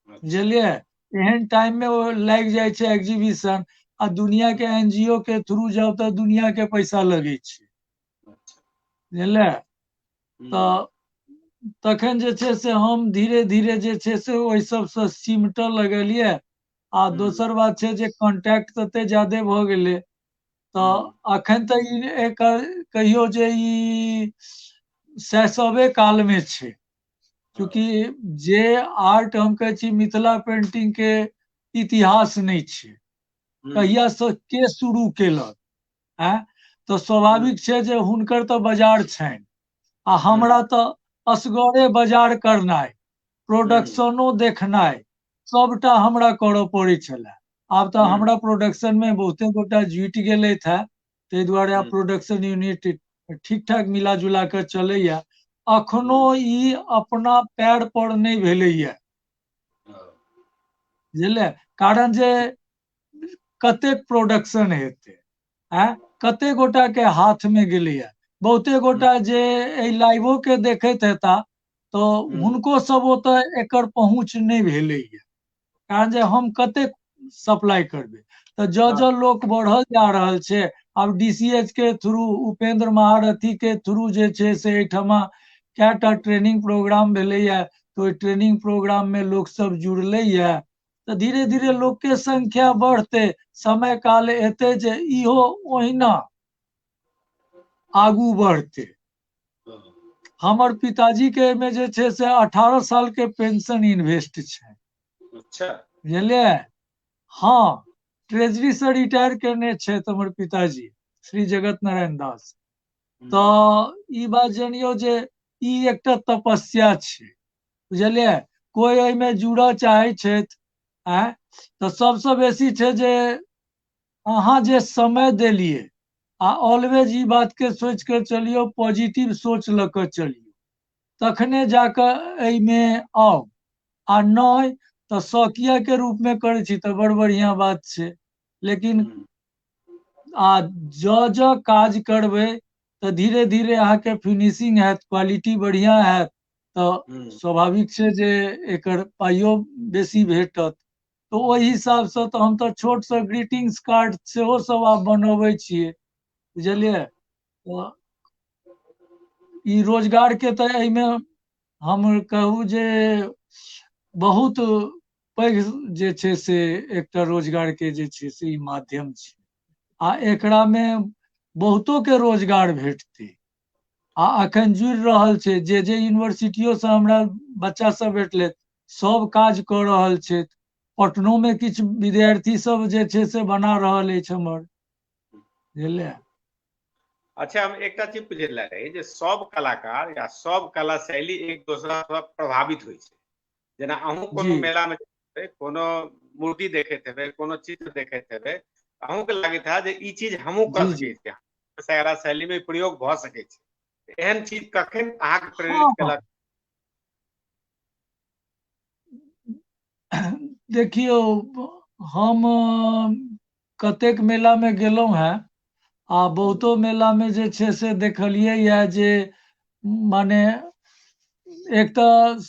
अच्छा। बुझलियै। एहन टाइम में वो लागि जाइ छै एग्जीबिशन, आ दुनिया के NGO के थ्रू जाउ तऽ दुनिया के पैसा लगै छै, अच्छा। बुझलियै। तऽ तखन जे छै से हम धीरे धीरे जे छै से ओहि सबसँ सिमटऽ लगलियै। आ दोसर बात छै जे कॉन्टैक्ट तते ज्यादे भऽ गेलै, तऽ अखन तऽ ई एकर कहियो जे ई शैशवे काल में छै। चूँकि जे आर्ट हम कहै छी मिथिला पेंटिंग के इतिहास नहि छै, कहिया से के शुरू केलक, तऽ स्वाभाविक छै जे हुनकर तऽ बाजार छनि, आ हमरा तऽ असगरे बाजार करनाइ, प्रोडक्शनो देखनाइ, सबटा हमरा करऽ पड़ै छलै। आब तऽ हमरा प्रोडक्शन में बहुते गोटा जुटि गेलथि है, ताहि दुआरे आब प्रोडक्शन यूनिट ठीक ठाक मिला जुला कऽ चलैया। अखनो ई अपना पैर पर नहि भेलैया, बुझलियै। कारण जे कतेक प्रोडक्शन हेतै, कते गोटा के हाथ में गेलैया। बहुते गोटा जे एहि लाइवो के देखैत हेता, तऽ हुनको सब ओतऽ एकर पहुँच नहि भेलैया, कारण जे हम कतेक सप्लाई करबै। तऽ जँ लोक बढ़ल जा रहल छै, आब DCH के थ्रू, उपेंद्र महारथी के थ्रू जे छै से एहिठमा कैटा ट्रेनिंग प्रोग्राम भेलैया, तऽ ओहि ट्रेनिंग प्रोग्राम में लोक सब जुड़लैया। तऽ धीरे धीरे लोक के संख्या बढ़तै, समय काल एतै जे इहो ओहिना आगू बढ़तै। हमर पिताजी के में जे छै से 18 साल के पेंशन इन्वेस्ट छै, अच्छा। बुझलियै। हाँ, ट्रेजरी से रिटायर केने छथि हमर पिताजी, श्री जगत नारायण दास। तऽ ई बात जानियौ जे ई एकटा तपस्या छै, बुझलियै। कोई एहिमे जुड़ऽ चाहे छथि, तऽ सबसँ बेसी छै जे अहाँ जे समय देलियै, आ ऑलवेज ई बात के सोच के चलियौ, पॉजिटिव सोच लऽ कऽ चलियौ, तखने जाकऽ एहिमे आउ। आ नहि तऽ शौकिया के रूप में करै छी तऽ बड़ बढ़िया बात छै। लेकिन आ जँ काज करबै तऽ धीरे धीरे अहाँके फिनिशिंग हैत, क्वालिटी बढ़िया हैत, तऽ स्वाभाविक छै जे एकर पाइयो बेसी भेटत। तऽ ओहि हिसाबसँ तऽ हम तऽ छोटसँ ग्रीटिंग्स कार्ड सेहो सब आब बनबै छियै, बुझलियै। ई रोजगार के तऽ एहिमे हम कहू जे बहुत पैघ जे छै से एकटा रोजगार के जे छै से ई माध्यम छै। आ एकरा में बहुतो के रोजगार भेटतै, आ अखन जुड़ि रहल छै जे यूनिवर्सिटियो से हमरा बच्चा सब भेटले सब काज कऽ रहल छै। पटनो में किछु विद्यार्थी सब जे छै से बना रहल अछि हमर, बुझलियै। अच्छा, हम एकटा चीज पूछे ला रही जे सब कलाकार या सब कला शैली एक दोसरा से प्रभावित होइ छै। जेना अहूँ कोनो जी मेला में जेबै, कोनो मूर्ति देखैत हेबै, कोनो चित्र देखैत हेबै, अहूँ के लागैत है जे ई चीज हमहूँ कर जी जी सकै छी, कला शैली में प्रयोग भऽ सकै छै। एहन चीज कखन अहाँके हाँ प्रेरित हाँ केलक? देखियौ, हम कतेक मेला में गेलहुं हैं आ बहुतो मेला में जे छै से देखलियै या जे माने एक तऽ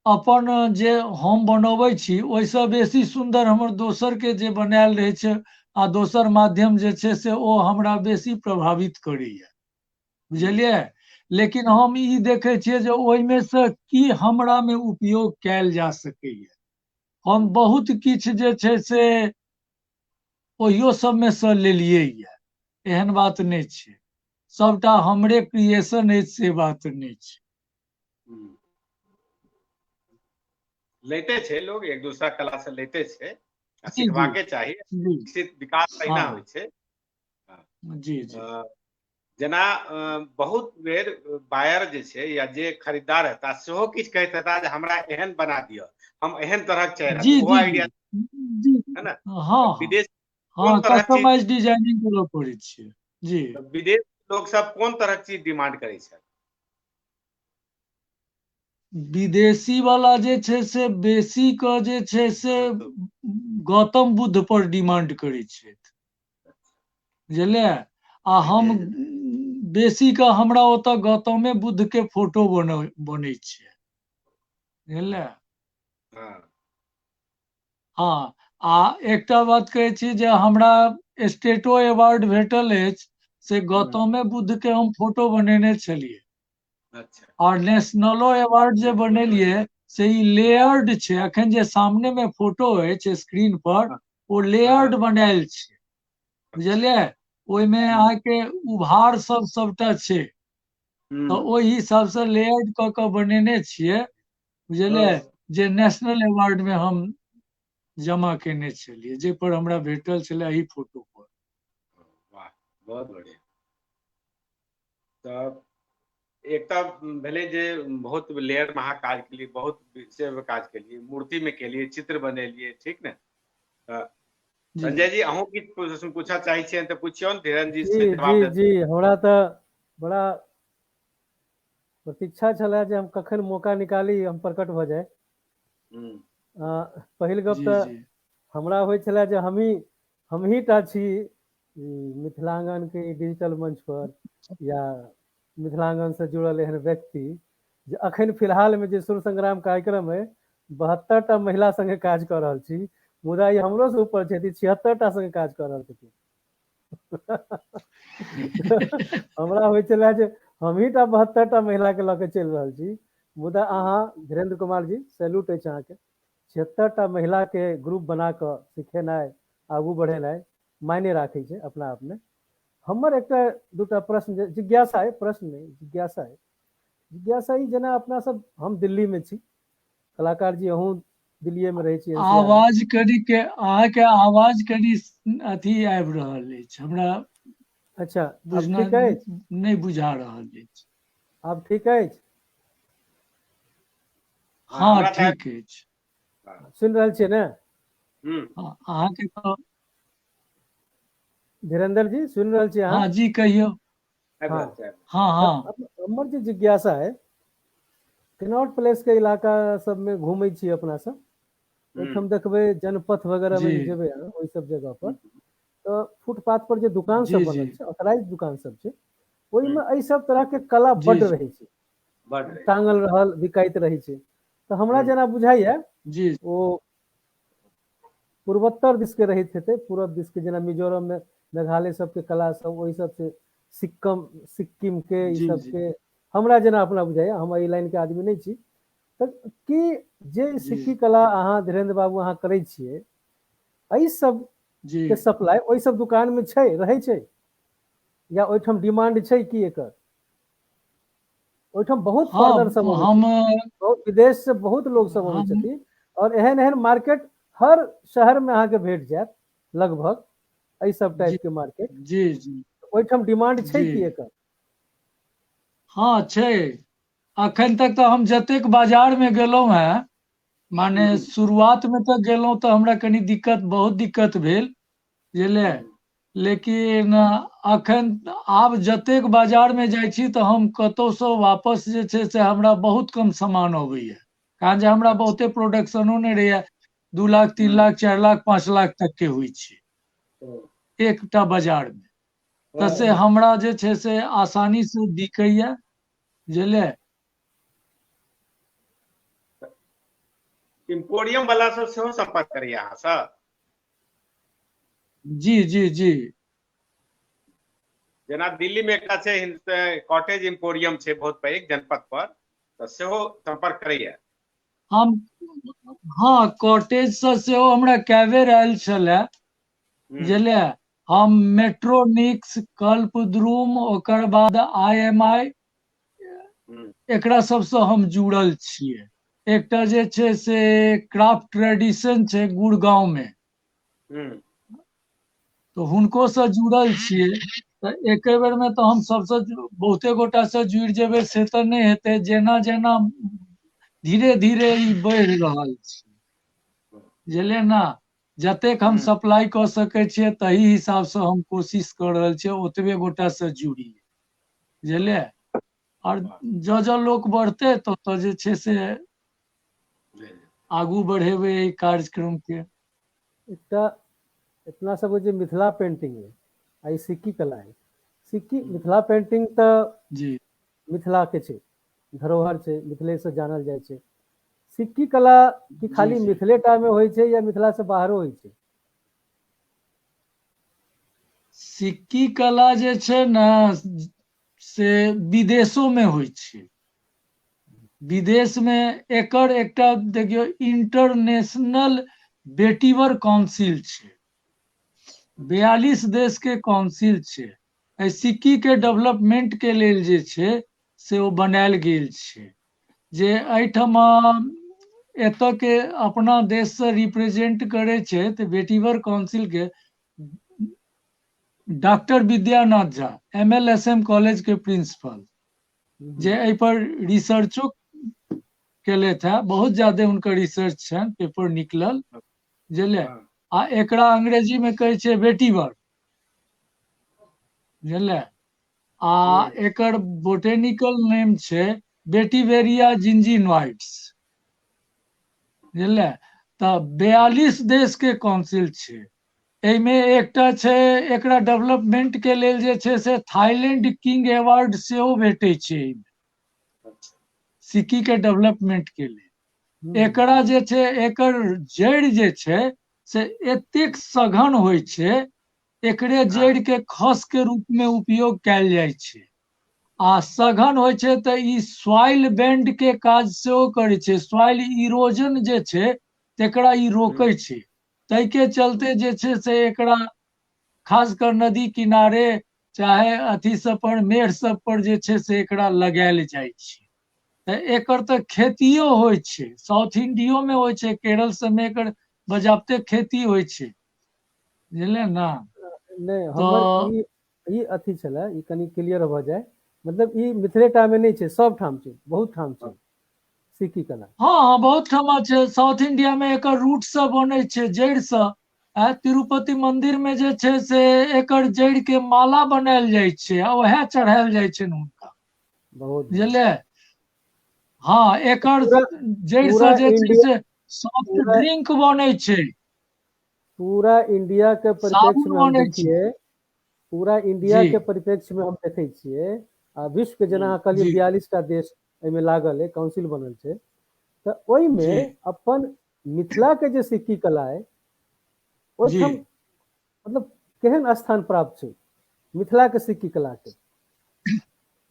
अपन जे हम बनबै छी ओहिसँ बेसी सुन्दर हमर दोसर के जे बनायल रहै छै आ दोसर माध्यम जे छै से ओ हमरा बेसी प्रभावित करैया, बुझलियै। लेकिन हम ई देखै छियै जे ओहिमे से की हमरा में उपयोग कयल जा सकैया। हम बहुत किछु जे छै से ओहियो सबमे सँ लेलियै या, एहन बात नहि छै। सबटा हमरे क्रिएशन अछि से बात नहि छै। लेते छै लोग, एक दूसरा कला से लेते छै आ जी जी सिखबाके चाही, जी विकसित विकास अहिना हाँ होइ छै। जी जी अ, जेना बहुत बेर बायर जे छै या जे खरीदार हेता सेहो किछु कहैत हेता जे हमरा एहन बना दिअ, हम एहन तरहक चाहि रहल जी छी, ओहो जी जी आइडिया जी है ना। हाँ हाँ विदेश कोन हाँ तरहक चीज, कस्टमाइज डिजाइनिंग करऽ पड़ै छै। जी विदेश लोग सब कोन तरहक चीज डिमांड करै छै? विदेशी वाला जे छै से बेसी के जे छै से गौतम बुद्ध पर डिमांड करै छै, बुझलियै। आ हम बेसी के हमरा ओतऽ गौतमे बुद्ध के फोटो बनै छै, बुझलियै। हाँ हाँ, आ एकटा बात कहै छी जे हमरा स्टेटो अवार्ड भेटल अछि से गौतमे बुद्ध के हम फोटो बनेने छलियै। अच्छा और नेशनलो अवार्ड जे बनेलियै से ई लेयर्ड छै, अखन जे सामने में फोटो अछि स्क्रीन पर हाँ ओ हाँ, लेयर्ड बनायल छै, अच्छा बुझलियै। ओहिमे अहाँके उभार सब सबटा छै, तऽ ओहि हिसाबसँ लेयर्ड कऽ के बनेने छियै, बुझलियै। जे नेशनल अवार्ड में हम जमा केने छलियै, जाहि पर हमरा भेटल छलै एही फोटो पर। वाह, बहुत बढ़िया। तब एकटा भेलै जे बहुत लेयर में अहाँ काज केलियै, बहुत विषय में काज केलियै, मूर्ति में केलियै, चित्र बनेलियै, ठीक ने। तऽ जी संजय जी, अहूँ किछु पूछऽ चाहै छियनि तऽ पूछियौन, धीरेन्द्र जी जी से जी जवाब देथिन। जी हमरा तऽ बड़ा प्रतीक्षा छलै जे हम कखन मौका निकाली हम प्रकट भऽ जाय। हम्म, पहिल गप जी तऽ जी हमरा होइ छलै जे हमही टा छी मिथिलांगन के डिजिटल मंच पर या मिथिलांगन से जुड़ल एहन व्यक्ति जे अखन फिलहाल में जे सुर संग्राम कार्यक्रम है 72टा महिला संगे काज कऽ रहल छी, मुदा ई हमरो से ऊपर छै, 76टा संगे काज कऽ रहल छथिन। हमरा होइ छलै जे हमहीटा 72टा महिला के लऽ के चलि रहल छी, मुदा अहाँ धीरेन्द्र कुमार जी सैल्यूट अछि अहाँके। 76टा महिला के ग्रुप बना कऽ सिखेनाइ, आगू बढ़ेनाइ मायने राखै छै अपना आपमे। हमर एकटा दूटा प्रश्न जिज्ञासा है, प्रश्न नहीं जिज्ञासा है। जिज्ञासा ई जेना अपना सब, हम दिल्ली में छी, कलाकार जी अहूँ दिल्लीए में रहै छी एनसीआर में। आवाज करी के अहाँके आवाज कनी अथी आबि रहल अछि, हमरा अच्छा, आब बुझना ठीक अछि? नहि बुझा रहल अछि। आब ठीक अछि? हाँ हमरा तऽ ठीक अछि। सुनि रहल छियै ने? हम्म, अहाँके तऽ धीरेन्द्र जी सुनि रहल छियै अहाँ? हाँ जी कहियौ। आबि हाँ रहल छै, आबि रहल छै। हाँ हाँ हमर जे जिज्ञासा है, कनॉट प्लेस के इलाका सब में घूमै छी अपना सब, ओहिठाम देखबै जनपथ वगैरह में जी जे जेबै अहाँ ओहि सब जगह पर, तऽ फुटपाथ पर जे दुकान जी सब जी बनल छै, ऑथराइज दुकान सब छै, ओहिमे एहि सब तरह के कला जी बड्ड जी रहै छै, बड रहै छै। टांगल रहल बिकाइत रहै छै। तऽ हमरा हम्म, जेना बुझाइया जी ओ पूर्वोत्तर दिश के रहैत हेतै, पूरब दिश के, जेना मिजोरम में मेघालय सबके कला सब ओहि सब से सिक्किम के ई जी सब जी के, हमरा जेना अपना बुझाइया, हम एहि लाइन के आदमी नहि छी, तऽ की जे जी सिक्की कला अहाँ धीरेन्द्र बाबू अहाँ करै छियै, एहि सब जी के सप्लाई ओहि सब दुकान में छै, रहै छै, या ओहिठाम डिमांड छै की एकर? ओहिठाम बहुत हाँ फॉरेनर सब अबै हम छथिन, बहुत विदेश से बहुत लोग सब अबै हम छथिन, और एहन एहन मार्केट हर शहर में अहाँके भेट जायत लगभग, एहि सब जी टाइप के मार्केट जी जी ओहिठाम डिमांड छै जी कि एकर? हाँ छै। अखन तक तो हम जतेक बाजार में गेलहुं हैं, माने शुरुआत में तो गेलहुं तो हमरा कनी दिक्कत, बहुत दिक्कत भेल, बुझलियै। लेकिन अखन आब जतेक बाजार में जाइ छी तऽ हम कतौ से वापस जे छै से हमरा बहुत कम सामान अबैया, कारण जे हमरा बहुते प्रोडक्शनो नहीं रहैया। 2 लाख 3 लाख 4 लाख 5 लाख तक के हुई छै एकटा बाजार में, तऽ से हमरा जे छै से आसानी से बिकैया, बुझलियै। इम्पोरियम वाला सब सेहो संपर्क करैया अहाँ से? जी जी जी जेना दिल्ली में एकटा छै कॉटेज इम्पोरियम छै बहुत पैघ जनपद पर, तऽ सेहो संपर्क करैया? हम हाँ कॉटेज से सेहो हमरा कए बेर आयल छलए, बुझलियै। हम मेट्रोनिक्स, कल्पद्रुम, ओकर बाद IMI, एकरा सबसे हम जुड़ल छियै। एकटा जे छै से क्राफ्ट ट्रेडिशन छै गुड़गांव में, तो हुनको से जुड़ल छियै। तऽ एके बेर में तो हम सबसे बहुते गोटा से जुड़ि जेबै से तऽ नहीं हेतै, जेना जेना धीरे धीरे ई बढ़ि रहल छै, बुझलियै ना। जतेक हम सप्लाई कर सकै छियै तही हिसाब से हम कोशिश कर रहल छियै ओतबे गोटा से जुड़ी, बुझलियै। और जो लोग बढ़ते तो जे छै से आगू बढ़ेबै एहि कार्यक्रम के। एकटा इतना सब जे मिथिला पेंटिंग है, आई सिक्की कला है, सिक्की मिथिला पेंटिंग तऽ जी मिथिला के छै, धरोहर छै, मिथिले से जानल जाइ छै। सिक्की कला की जी खाली जी मिथिले टा में होइ छै या मिथिला से बाहरो होइ छै? सिक्की कला जे छै ने से विदेशो में होइ छै। विदेश में एकर एकटा देखियो इंटरनेशनल वेटिवर काउंसिल छै, 42 देश के काउंसिल छै। एहि सिक्की के डेवलपमेंट के लेल जे छै से ओ बनायल गेल छै, जे एहिठमा एतऽ के अपना देश से रिप्रेजेंट करे छै तऽ वेटिवर काउंसिल के doctor Vidyanath Jha, MLSM college के प्रिंसिपल, जे एहि पर रिसर्चो केलथि है, बहुत ज्यादा हुनकर रिसर्च छनि, पेपर निकलल, बुझलियै। आ एकरा अंग्रेजी में कहै छै वेटिवर, बुझलियै। आ एकर बोटेनिकल नेम छै वेटिवेरिया जिंजिनवाइट्स, बुझलियै। तऽ 42 देश के काउंसिल छै। एहिमे एकटा छै एकरा डेवलपमेंट के लेल जे छै से थाईलैंड किंग अवार्ड सेहो भेटै छै सिक्की के डेवलपमेंट के लेल। एकरा जे छै एकर जड़ि जे छै से एतेक सघन होइ छै, एकरे जड़ि के खस के रूप में उपयोग कैल जाइ छै। आ सघन होइ छै तऽ ई सॉइल बेंड के काज सेहो करै छै, सॉइल इरोजन जे छै तेकरा ई रोकै छै। ताहि के चलते जे छै से एकरा खास कर नदी किनारे चाहे अथी सब पर, मेढ़ सब पर जे छै से एकरा लगायल जाइ छै। तऽ एकर तऽ खेतियो होइ छै, साउथ इंडियो में होइ छै, केरल सबमे एकर बजाबते खेती होइ छै, बुझलियै ना। नहीं हमर तऽ ई अथी छलै, ई कनी क्लियर भऽ जाय, मतलब ई मिथिले टा में नहीं छै, सब ठाम छै, बहुत ठाम छै सिक्की कला। हाँ बहुत ठमा छै, साउथ इंडिया में एकर रूट से बनै छै, जड़ि से। आ तिरुपति मंदिर में जे छै से एकर जड़ि के माला बनायल जाइ छै आ वएह चढ़ायल जाइ छै हुनका, बहुत बढ़िया। बुझलियै। हाँ एकर पूरा जड़ि पूरा से जे छै इंडिया से सॉफ्ट पूरा ड्रिंक बनै छै, पूरा इंडिया के परिप्रेक्ष्य साबुन में हम बनै छै। देखिए, पूरा इंडिया जी के परिप्रेक्ष्य में हम देखे छियै, आ विश्व के जेना अहाँ कहलियै जी 42 टा देश एहिमे लागल है, काउंसिल बनल छै, तऽ ओहिमे जी अपन मिथिला के जे सिक्की कला है जी ओहिठाम मतलब केहन स्थान प्राप्त छै मिथिला के सिक्की कला के?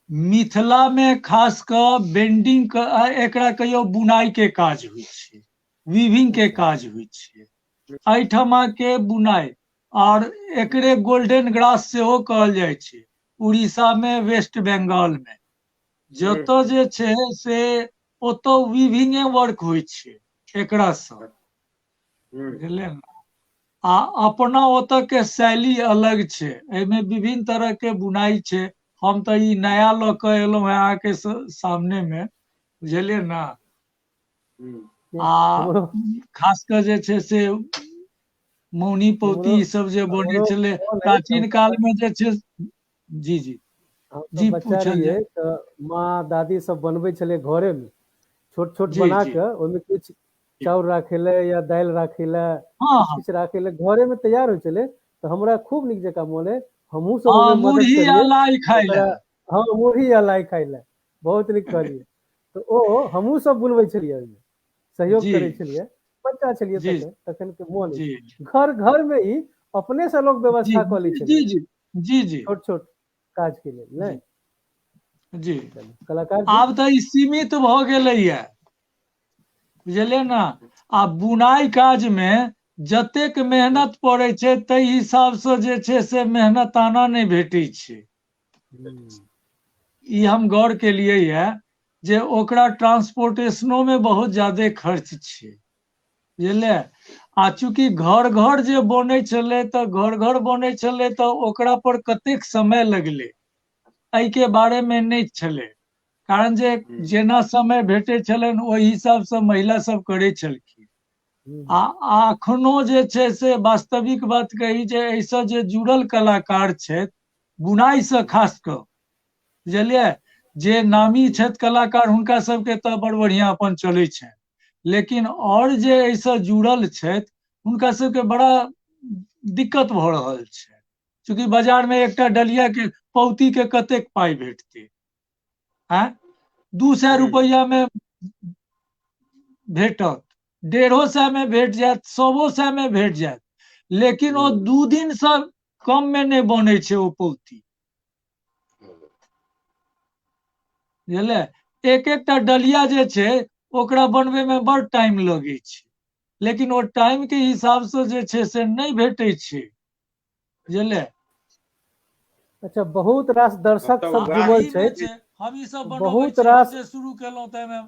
मिथिला में खास कऽ बेंडिंग एकरा कहियो बुनाई के काज होइ छै, वीविंग के अच्छा काज होइ छै, एहिठमा के बुनाई। और एकरे गोल्डन ग्रास सेहो कहल जाइ छै, उड़ीसा में, वेस्ट बंगाल में, जतऽ जे छै से ओतऽ विभिन्न वर्क होइ छै एकरा सँ, बुझलियै ने। आ अपना ओतऽ के शैली अलग छै, एहिमे विभिन्न तरह के बुनाई छै। हम तऽ ई नया लऽ कऽ एलहुं हैं अहाँके सामने में, बुझलियै ने। आ हमरो खास कर जे छै से मौनी पौती हमरो ई सब जे बनै हमरो छलै मोन अछि, हम प्राचीन काल में जे छै। जी जी हम जी सब बच्चा पूछल रहियै जाय। तऽ माँ दादी सब बनबै छलै घरे में, छोट छोट जी बना जी के ओहिमे किछु जी। चाउर राखे ले या दालि राखे ले, हाँ किछु हाँ किछु राखे ले, घरे में तैयार होइ छलै। तऽ हमरा खूब नीक जकाँ मोन है, हमहूँ सब हाँ, ओहिमे मदद मुरही आ करियै लाइ खाय ओकरा। लए। हाँ, मुरही या लाई खाय ले, बहुत नीक कहलियै। तऽ ओ हमहूँ सब बुनबै छलियै, ओहिमे सहयोग जी करै छलियै। बच्चा छलियै जी तखन के मोन जी अछि। घर घर में ही अपने से लोग जी व्यवस्था कऽ लै जी छलै जी जी जी छोट छोट काज के लेल, जी नहीं। जी। कलाकार जी। आब तऽ ई सीमित भऽ गेलैया, बुझलियै ने। आ बुनाई काज में जतेक मेहनत पड़ै छै ताहि हिसाब सँ जे छै से मेहनताना नहि भेटै छै। ई हम गौर केलियै या जे ओकरा ट्रांसपोर्टेशनो में बहुत ज्यादे खर्च छै, बुझलियै। आ चूँकि घर घर जे बनै छलै तऽ घर घर बनै छलै तऽ ओकरा पर कतेक समय लगलै एहि के बारे में नहि छलै। कारण जे जेना समय भेटै छलनि ओहि हिसाब सँ महिला सब करै छलखिन। आ एखनो जे छै से वास्तविक बात कही जे एहिसँ जे जुड़ल कलाकार छथि बुनाई सँ खास कऽ, बुझलियै, जे नामी छथि कलाकार हुनका सबके तऽ बड़ बढ़िआँ अपन चलै छनि। लेकिन और जे एहिसँ जुड़ल छथि हुनका सबके बड़ा दिक्कत भऽ रहल छै। चूँकि बाजार में एकटा डलिया के पौती के कतेक पाय भेटतै, आँय 200 रुपैया में भेटत, 150 में भेट जायत, 125 में भेट जायत, लेकिन ओ 2 दिन सँ कम में नहि बनै छै ओ पौती, बुझलियै। एक एकटा डलिया जे छै ओकरा बनबै में बड़ टाइम लगै छै, लेकिन ओ टाइम के हिसाब सँ जे छै से नहि भेटै छै, बुझलियै। अच्छा, बहुत रास दर्शक मतलब सब आ जुड़ल एही में छथि। छै हम ई सब बनबै बहुत छी, हम रास जे शुरू केलहुँ ताहिमे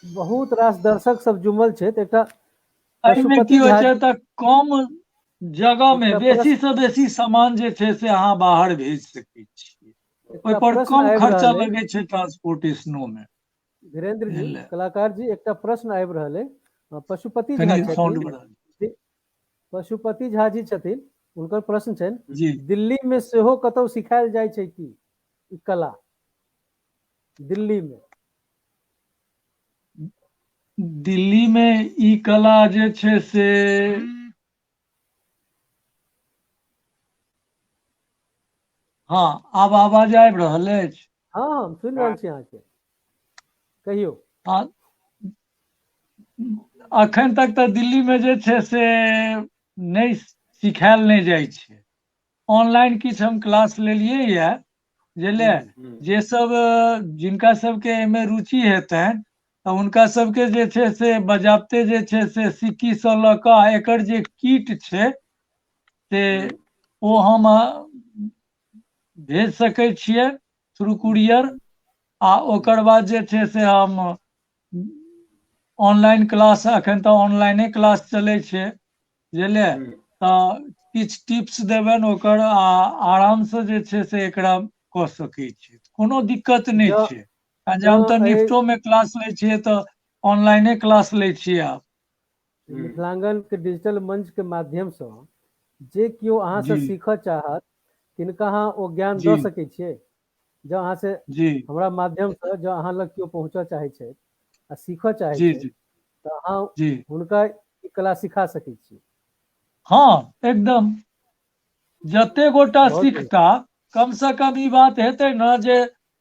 बहुत रास दर्शक सब जुड़ल छथि। एकटा एहिमे की पशुपति होइ झा छै जी तऽ कम जगह में एकटा बेसी प्रश्न से बेसी सामान जे छै से अहाँ बाहर भेज सकै छियै। ओहि एकटा पर प्रश्न कम आबि खर्चा रहल अइ लगै छै ट्रांसपोर्टेशनो में। धीरेन्द्र जी, कलाकार जी, एकटा प्रश्न आबि रहल है। पशुपति झा कनि साउंड छथिन, बढ़ा पशुपति झा जी छथिन, हुनकर प्रश्न जी। छनि दिल्ली में सेहो कतौ सिखायल जाइ छै की ई कला? दिल्ली में दिल्ली में ई कला जे छै से हाँ, आब आवाज आबि रहल अछि? हाँ, हम सुनि रहल छी अहाँके, कहियौ। हाँ, अखन तक तऽ दिल्ली में जे छै से नहि सिखायल नहि जाइ छै। ऑनलाइन किछु हम क्लास लेलियै यऽ, बुझलियै। जे सब जिनका सबके एहिमे रुचि हेतनि तऽ हुनका सबके जे छै से बजाबते जे छै से सिक्की सँ लऽ कऽ एकर जे कीट छै से ओ हम भेज सकै छियै थ्रू कुरियर। आ ओकर बाद जे छै से हम ऑनलाइन क्लास, एखन तऽ ऑनलाइने क्लास चलै छै, बुझलियै। तऽ किछु टिप्स देबनि ओकर आ आराम सँ जे छै से एकरा कऽ सकै छी, कोनो दिक्कत नहि ज छै। आ जे ज हम तऽ एहि निफ्टो में क्लास लै छियै तऽ ऑनलाइने क्लास लै छियै आब। मिथिलांगन के डिजिटल मंच के माध्यम सँ जे केओ अहाँ सँ जी सीखऽ चाहत तिनका अहाँ ओ ज्ञान जी दऽ सकै छियै? जँ अहाँ से जी हमरा माध्यम सँ जँ अहाँ लग केओ पहुँचऽ चाहै छथि आ सीखऽ चाहै जी छथि जी तऽ अहाँ जी हुनका ई कला सिखा सकै छी? हाँ, एकदम। जते गोटा बहुत बढ़िया। सिखता कम से कम ई बात हेतै ने जे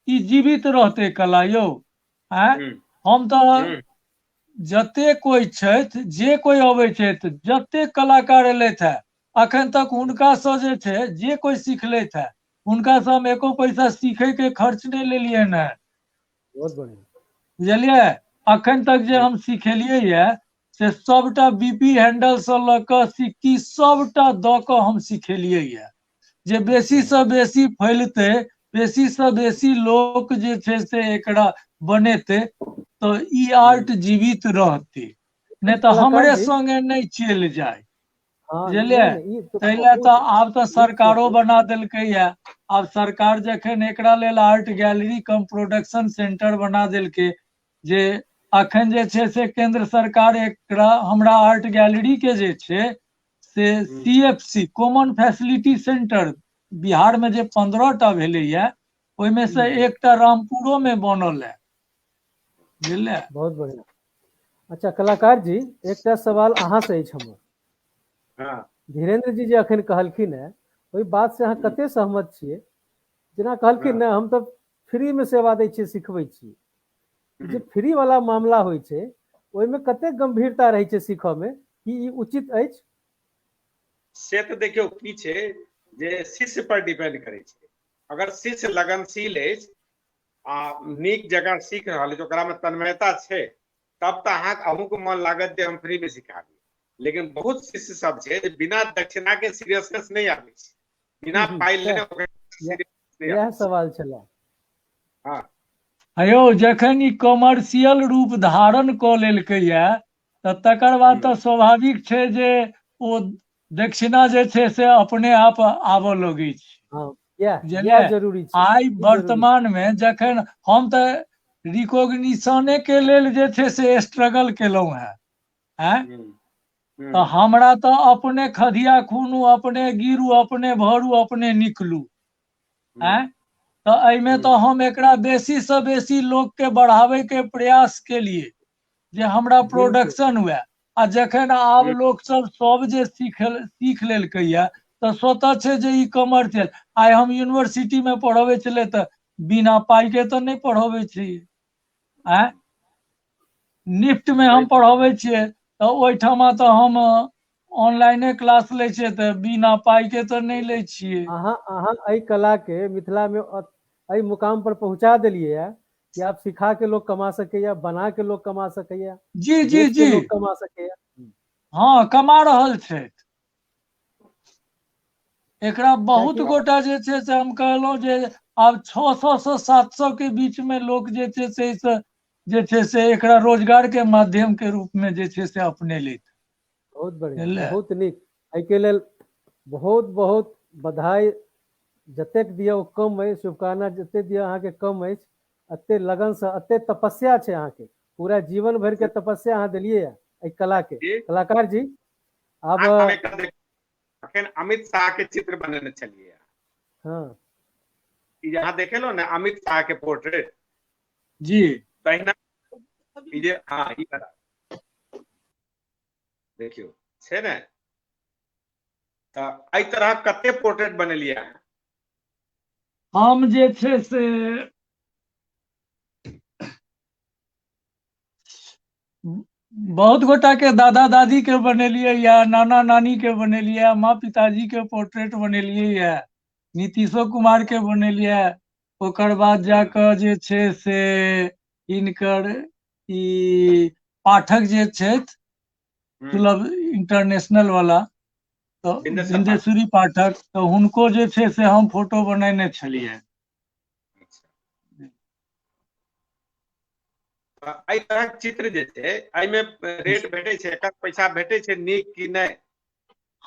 ई जीवित रहतै कला यौ। आँय, हम तऽ जते कोइ छथि, जे कोइ अबै छथि, जते कलाकार एलथि है अखन तक हुनका सँ जे छै जे कोइ सिखलथि है हुनका सँ हम एको पैसा सीखै के खर्च नहि लेलियनि है। बहुत बढ़िया। बुझलियै, अखन तक जे हम सिखेलियै यऽ से सबटा BP हैंडल सँ लऽ कऽ सिक्की सबटा दऽ कऽ हम सिखेलियै यऽ। जे बेसी सँ बेसी फैलतै बेसी से बेसी लोक जे छै से एकरा बनेते तो ई आर्ट जीवित रहते, नहीं तो कलाकार हमरे जी संगे नहीं चल जाए, हाँ बुझलियै। नहीं ई तो तैले तो बहुत आब तो नीक सरकारो सोच है। बना देलकै या, आब सरकार जखन एकरा लेल आर्ट गैलरी कम प्रोडक्शन सेंटर बना देलकै, जे अखन जे छै से केंद्र सरकार एकरा हमरा आर्ट गैलरी के जे छै से CFC common facility centre Bihar में जे 15टा भेलैया ओहिमे से एकटा रामपुरो में बनल है, बुझलियै। बहुत बढ़िया। अच्छा कलाकार जी एकटा सवाल अहाँ से अछि हमर। हाँ धीरेन्द्र जी जे अखन कहलखिन है ओहि बात से अहाँ कते सहमत छियै? जेना कहलखिन ने हम तऽ फ्री में सेवा दै छियै, सिखबै छियै, जे फ्री वाला मामला होइ छै ओहिमे कते गंभीरता रहै छै सीखऽ में, कि ई उचित अछि? से तो देखियो की छै जे शिष्य पर डिपेंड करे छै। अगर शिष्य लगनशील अछि आ नीक जगह सीख रहल अछि, ओकरा में तन्मयता छै, तब तो अहूँ के मन लागत जे हम फ्री में सिखा दी। लेकिन बहुत शिष्य सब छै जे बिना दक्षिणा के सीरियसनेस नहीं आबै छै, बिना पाई लेने ओकरा सीरियसनेस नहीं यह आबै छै। सवाल छला। हाँ हेयौ जखन ई कमर्शियल रूप धारण कऽ लेलकै या तऽ तकर बाद तऽ स्वाभाविक छै जे ओ दक्षिणा जे छै से अपने आप आबऽ लगै छै, हाँ यह बुझलियै। जरूरी छै, आइ ई जरूरी छै। वर्तमान में जखन हम तऽ रिकॉग्निशने के लेल जे छै से स्ट्रगल केलहुं हैं, तो हमरा तो अपने खदिया खूनू, अपने गिरू, अपने भरू, अपने निकलू, हैं। तो एहिमे तो हम एकरा बेसी से बेसी लोग के बढ़ावे के प्रयास के लिए जे हमरा बिल्कुल प्रोडक्शन हुए। आ जखन आब लोग सब जे सीख लेलकै या तऽ स्वतः छै जे ई कमर्शियल। आइ हम यूनिवर्सिटी में पढ़ावे छले तऽ बिना पाई के तो नहीं पढ़ावे छी, हैं। निफ्ट में हम पढ़ावे छियै तऽ ओहिठमा तऽ हम ऑनलाइने क्लास लै छियै तऽ बिना पाई के तो नहीं लै छियै। अहाँ एहि कला के मिथिला में एहि मुकाम पर पहुंचा देलियै है कि आप सिखा के लोग कमा सकैया, बना के लोग कमा सकैया, जी जी बेच के जी लोग कमा सकैया। हाँ कमा रहल छै। एकरा बहुत कियाकि गोटा जे छै से हम कहलहुँ जे आब 600 से 700 के बीच में लोग जे छै से एकरा रोजगार के माध्यम के रूप में जे छै से अपने लेत। बहुत बढ़िया, बुझलियै। बहुत नीक। एहि के लेल बहुत बहुत बधाई। जतेक दिया ओ कम है, शुभकामना जते दिया अहाँ के कम है। अते लगन से, अते तपस्या छै अहाँ के, पूरा जीवन भर के तपस्या अहाँ दिलिये है एहि कला के। कलाकार जी आब हम एकटा अखन अमित शाह के चित्र बनेने छलियै। हाँ ई अहाँ देखेलो ने अमित शाह के पोर्ट्रेट, जी तहिना ई जे हाँ ई बला देखियो छै ने, तऽ एहि तरह कते पोर्ट्रेट बनेलियै अहाँ? हम जे छै से बहुत गोटा के दादा दादी के बनेलियै या, नाना नानी के बनेलियै या, माँ पिताजी के पोर्ट्रेट बनेलियै या, नीतीशो कुमार के बनेलियै। ओकर बाद जाकऽ जे छै से हिनकर ई पाठक जे छथि सुलभ इंटरनेशनल वाला, तो बिंदेश्वरी पाठक, तो हुनको जे छै से हम फोटो बनेने छलियै। एहि तरहक चित्र जे छै एहिमे रेट भेटै छै, एकर पैसा भेटै छै नीक कि नहि?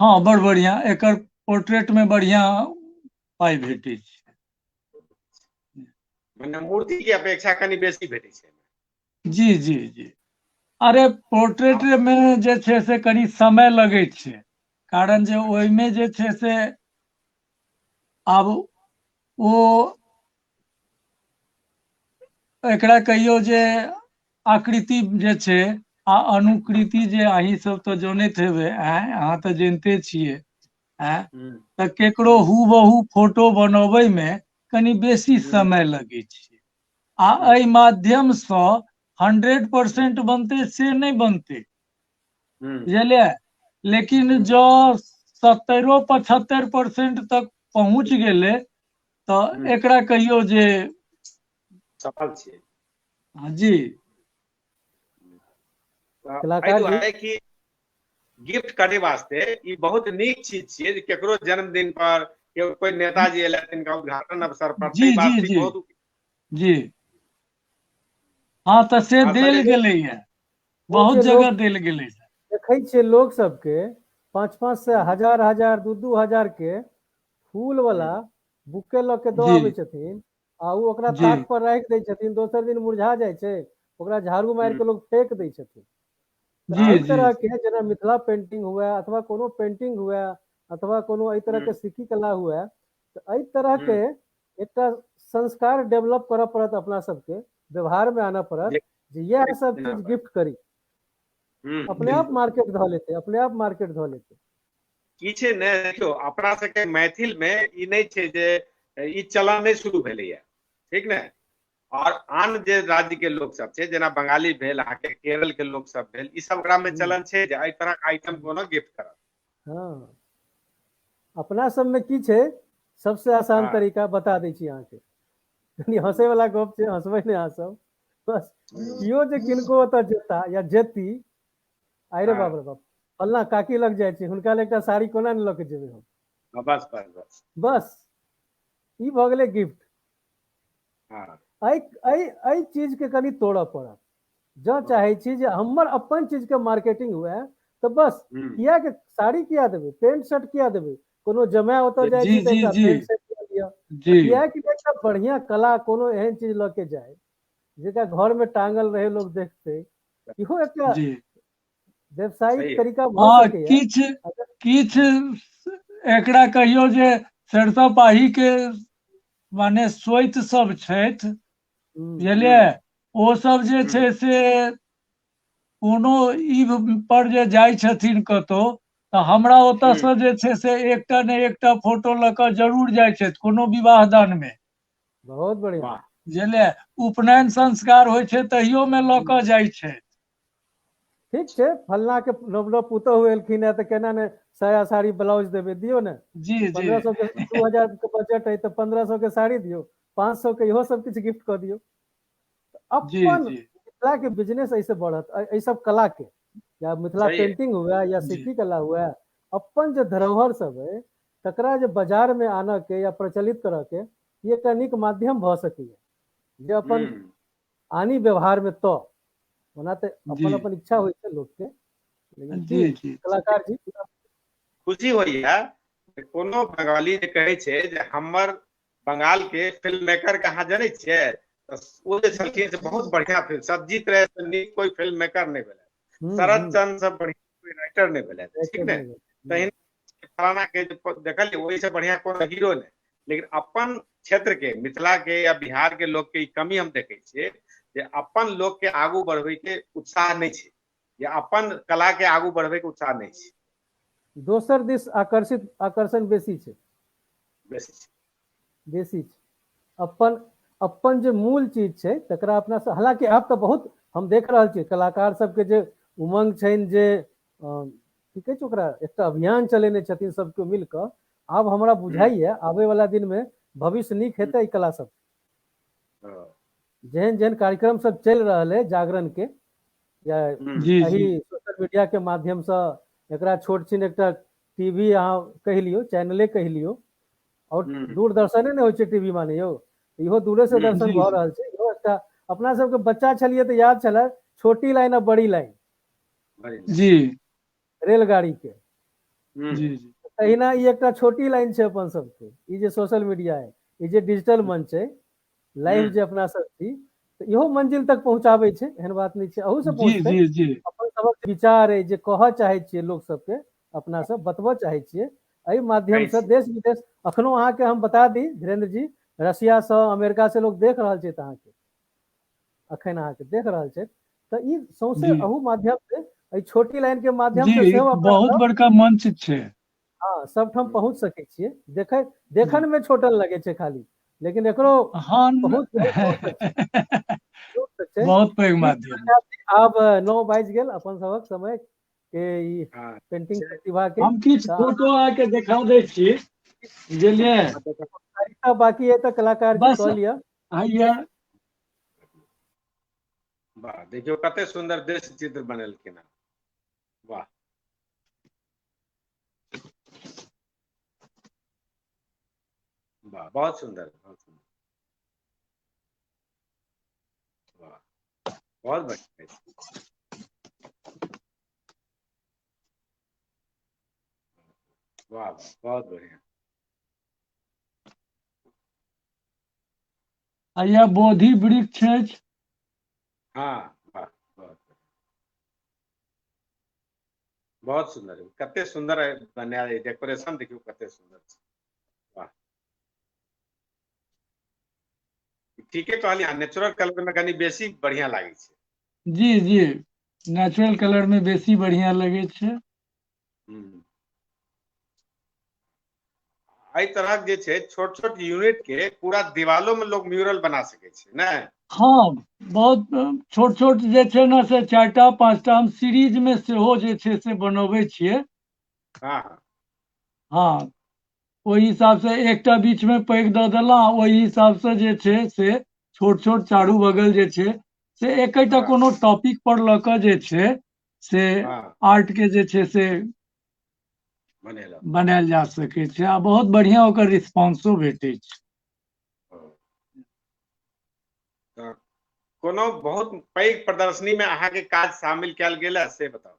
हाँ बड़ बढ़िया, एकर पोर्ट्रेट में बढ़िया पाई भेटै छै। मने मूर्ति के अपेक्षा कनि बेसी भेटै छै। जी जी जी। अरे पोर्ट्रेट में जे छै से कनी समय लगै छै, कारण जे ओहिमे जे छै से आब ओ एकरा कहियो जे आकृति जे छै आ अनुकृति जे अहीं सब तो जानैत हेबै, अहाँ तऽ जानिते छियै, तऽ केकरो हूबहू फोटो बनबै में कनि बेसी समय लगै छै। आ एहि माध्यम सँ 100% बनतै से नहीं बनतै, बुझलियै। लेकिन जो 70-75% तक पहुंच गेलै तऽ एकरा कहियो जे सफल छियै। जी एहि कलाकार जी दुआरे कि गिफ्ट करे वास्ते ई बहुत नीक चीज छियै जे केकरो जन्मदिन पर कि कोई नेताजी एला तिनका उद्घाटन अवसर पर जी ई बात जी थी जी बहुत जी हाँ, तो से असल देल में गेलै है, ओ बहुत जे जगह लोग देल गेलै है। देखै छियै लोग सबके 5-5 से हजार 2-2 हजार के फूल वाला बुके लऽ के दऽ जी आबै छथिन आ उ ओकरा जी ताक पर राखि दै छथिन, दोसर दिन मुरझा जाइ छै, ओकरा झाड़ू मारि के लोग फेंक दै छथिन। तो जी एहि जी तरह के जेना मिथिला पेंटिंग हुए अथवा कोनो पेंटिंग हुए अथवा कोनो एहि तरह के सिक्की कला हुए, तो एहि तरह के एकटा संस्कार डेवलप करऽ पड़त अपना सबके, व्यवहार में आना पड़त जे यह सब चीज गिफ्ट करी, अपने आप बिल्कुल मार्केट धऽ लेते, अपने आप मार्केट धऽ लेते। की छै ने, देखियौ अपना सबके मैथिल में ई नहीं छै जे ई चलन नहीं शुरू भेलैया, ठीक ने। और आन जे राज्य के लोग सब छै, जेना बंगाली भेल, अहाँके केरल के लोग सब भेल, ई सब ओकरा में चलन छै जे एहि तरह के आइटम कोनो गिफ्ट करत। हाँ, अपना सब में की छै, सबसे आसान हाँ। तरीका बता दै छी अहाँके, कनी हंसे वाला गप छै, हंसबै ने अहाँ सब। बस कियो जे किनको ओतऽ जेता या जेती, अरे बाप रे बाप फल्ला काकी लग जाइ छै, हुनका लेल एकटा साड़ी कोना नहि लऽ के जेबै हम, बस बस बस बस ई भऽ गेलै गिफ्ट। हाँ एहि चीज के कनी तोड़ऽ पड़त, जँ चाहै छी जे हमर अपन चीज के मार्केटिंग हुए, तो बस किया के साड़ी किया देबै, पेंट शर्ट किया देबै, कोनो जमाय ओतऽ जाइ जी छी तऽ जी एकटा जी पेंट शर्ट किया दिअ, जी किया कि एकटा बढ़िया कला कोनो एहन चीज लऽ के जाय जेकरा घर में टांगल रहे, लोग देखते, इहो एकटा जी व्यवसायिक सही है। तरीका भऽ हाँ, सकैया। किछ एकरा कहियो जे सरिसो पाही के माने सोइत सब छथि, बुझलियै, ओ सब जे छै से कोनो ईव पर जे जाइ छथिन कतहु, तऽ हमरा ओतऽ से जे छै से एकटा ने एकटा फोटो लऽ कऽ जरूर जाइ छथि, कोनो विवाह दान में, बहुत बढ़िया। वाह बुझलियै, उपनयन संस्कार होइ छै तहियो में लऽ कऽ जाइ छथि। ठीक छै, फल्ला के नव नव पुतहु एलखिन है, तऽ केना ने साया साड़ी ब्लाउज देबै, दियौ ने, जी जी 1500 के 2000 के बजट है, तो 1500 के साड़ी दियौ, 500 के इहो सब किछु गिफ्ट कऽ दियौ। जी अपन जी मिथिला के बिजनेस ऐसे बढ़त, एहि सब कला के, या मिथिला सही है। पेंटिंग हुए या जी सिक्की कला हुए, अपन जे धरोहर सब है तकरा जे बाजार में आनऽ के या प्रचलित करऽ के, ये एकटा नीक माध्यम भऽ सकैया, जे अपन आनी व्यवहार में तो ओना तऽ जी अपन अपन इच्छा होइ छै लोक के, लेकिन की जी जी कलाकार जी खुशी होइया कोनो बंगाली जे कहै छै जे हमर बंगाल के फिल्म मेकर के अहाँ जानै छियै, ओ जे छलखिन से बहुत बढ़िया फिल्म, सब्जीत राय से नीक कोई फिल्म मेकर नहीं भेलै, शरद चंद्र से बढ़िया कोई राइटर नहीं भेलै, ठीक ने। तहिना फलाना के देखलिए वही से बढ़िया कोनो हीरो नहीं, लेकिन अपन क्षेत्र के, मिथिला के या बिहार के लोग के ई कमी हम देखे छियै जे अपन लोग के आगू बढ़बै के उत्साह नहीं छै, या अपन कला के आगू बढ़बै के उत्साह नहीं छै, दोसर दिस आकर्षण बेसी छै, बेसी छै। बेसी छै। अपन अपन जे मूल चीज छै तकरा अपना से, हालांकि आब तऽ बहुत हम देख रहल छियै कलाकार सबके जे उमंग छनि, जे की कहै छै ओकरा, एकटा अभियान चलेने छथिन सब केओ मिल कऽ, आब हमरा बुझाइया आबै वाला दिन में भविष्य नीक हेतै एहि कला सब, जेहन जेहन कार्यक्रम सब चलि रहल है जागरण के, या जी जी एही सोशल मीडिया के माध्यम से एकरा छोट छिन एकटा टीवी अहाँ कहि लियौ, चैनले कहि लियौ, और दूरदर्शने ने होइ छै टीवी माने यौ, इहो दूरे से दर्शन जी भऽ रहल छै, इहो एकटा अपना सबके बच्चा छलियै तऽ याद छलै छोटी लाइन आ बड़ी लाइन जी रेलगाड़ी के, जी जी तहिना ई एकटा छोटी लाइन छै अपन सबके, ई जे सोशल मीडिया है, ई जे डिजिटल मंच है, लाइव जे अपना सब छी, तऽ इहो मंजिल तक पहुंचाबै छै, एहन बात नहीं छै, अहू से जी पहुंचतै। जी जी अपन सबक विचार है जे कहऽ चाहै छियै लोक सबके, अपना सब बतबऽ चाहै छियै, एहि माध्यम से देश विदेश, अखनो अहाँके हम बता दी धीरेन्द्र जी, रशिया से अमेरिका से लोग देख रहल छै अहाँके, अखन अहाँके देख रहल छै, तऽ ई सौंसे जी अहू माध्यम से, एहि छोटी लाइन के माध्यम जी से सेहो एक अपना बहुत सब, बड़का मंच छै। हाँ सबठाम पहुंच सकै छियै, देखन में छोटल लगे छै खाली, लेकिन एकरो हाँ बहुत बहुत दूर तक छै, दूर तक छै। बहुत पैघ ठीक माध्यम। छै, आब 9 बाजि गेल अपन सबक समय के, ई पेंटिंग प्रतिभा के, हम किछु फोटो अहाँके देखा दै छी, बुझलियै, बाकी है तऽ कलाकार जी बस कह लिया। हैया वाह, देखियो कते सुंदर देश चित्र बनेलखिन हैं, वाह। वाह, बहुत सुंदर, बहुत सुंदर। वाह, बहुत बढ़िया। वाह वाह, बहुत बढ़िया। आ यह बोधि वृक्ष अछि। हाँ, वाह, बहुत बहुत सुंदर है, कते सुंदर है बनाया है, डेकोरेशन देखियो कते सुंदर छै। वाह, ठीके कहलियै, नेचुरल कलर में कनी बेसी बढ़िया लागे छै। जी जी, नेचुरल कलर में बेसी बढ़िया लगे छै। हम्म। एहि तरह जे छै छोट छोट यूनिट के पूरा दीवालों में लोग म्यूरल बना सके छै ने। हाँ, बहुत छोट छोट जे छै ने से 4टा 5टा हम सीरीज में सेहो जे छै से बनबै छियै। हाँ हाँ, हाँ, ओहि हिसाब से एकटा बीच में पैघ दऽ देलहुँ, ओहि हिसाब से जे छै से छोट छोट चारू बगल जे छै से एकेटा हाँ कोनो टॉपिक पर लऽ कऽ जे छै से हाँ, आर्ट के जे छै से बनेलक। बनायल जा सकै छै, आ बहुत बढ़िया ओकर रिस्पांसो भेटै छै। तऽ कोनो बहुत पैघ प्रदर्शनी में अहाँ के काज शामिल कैल गेल है से बताउ।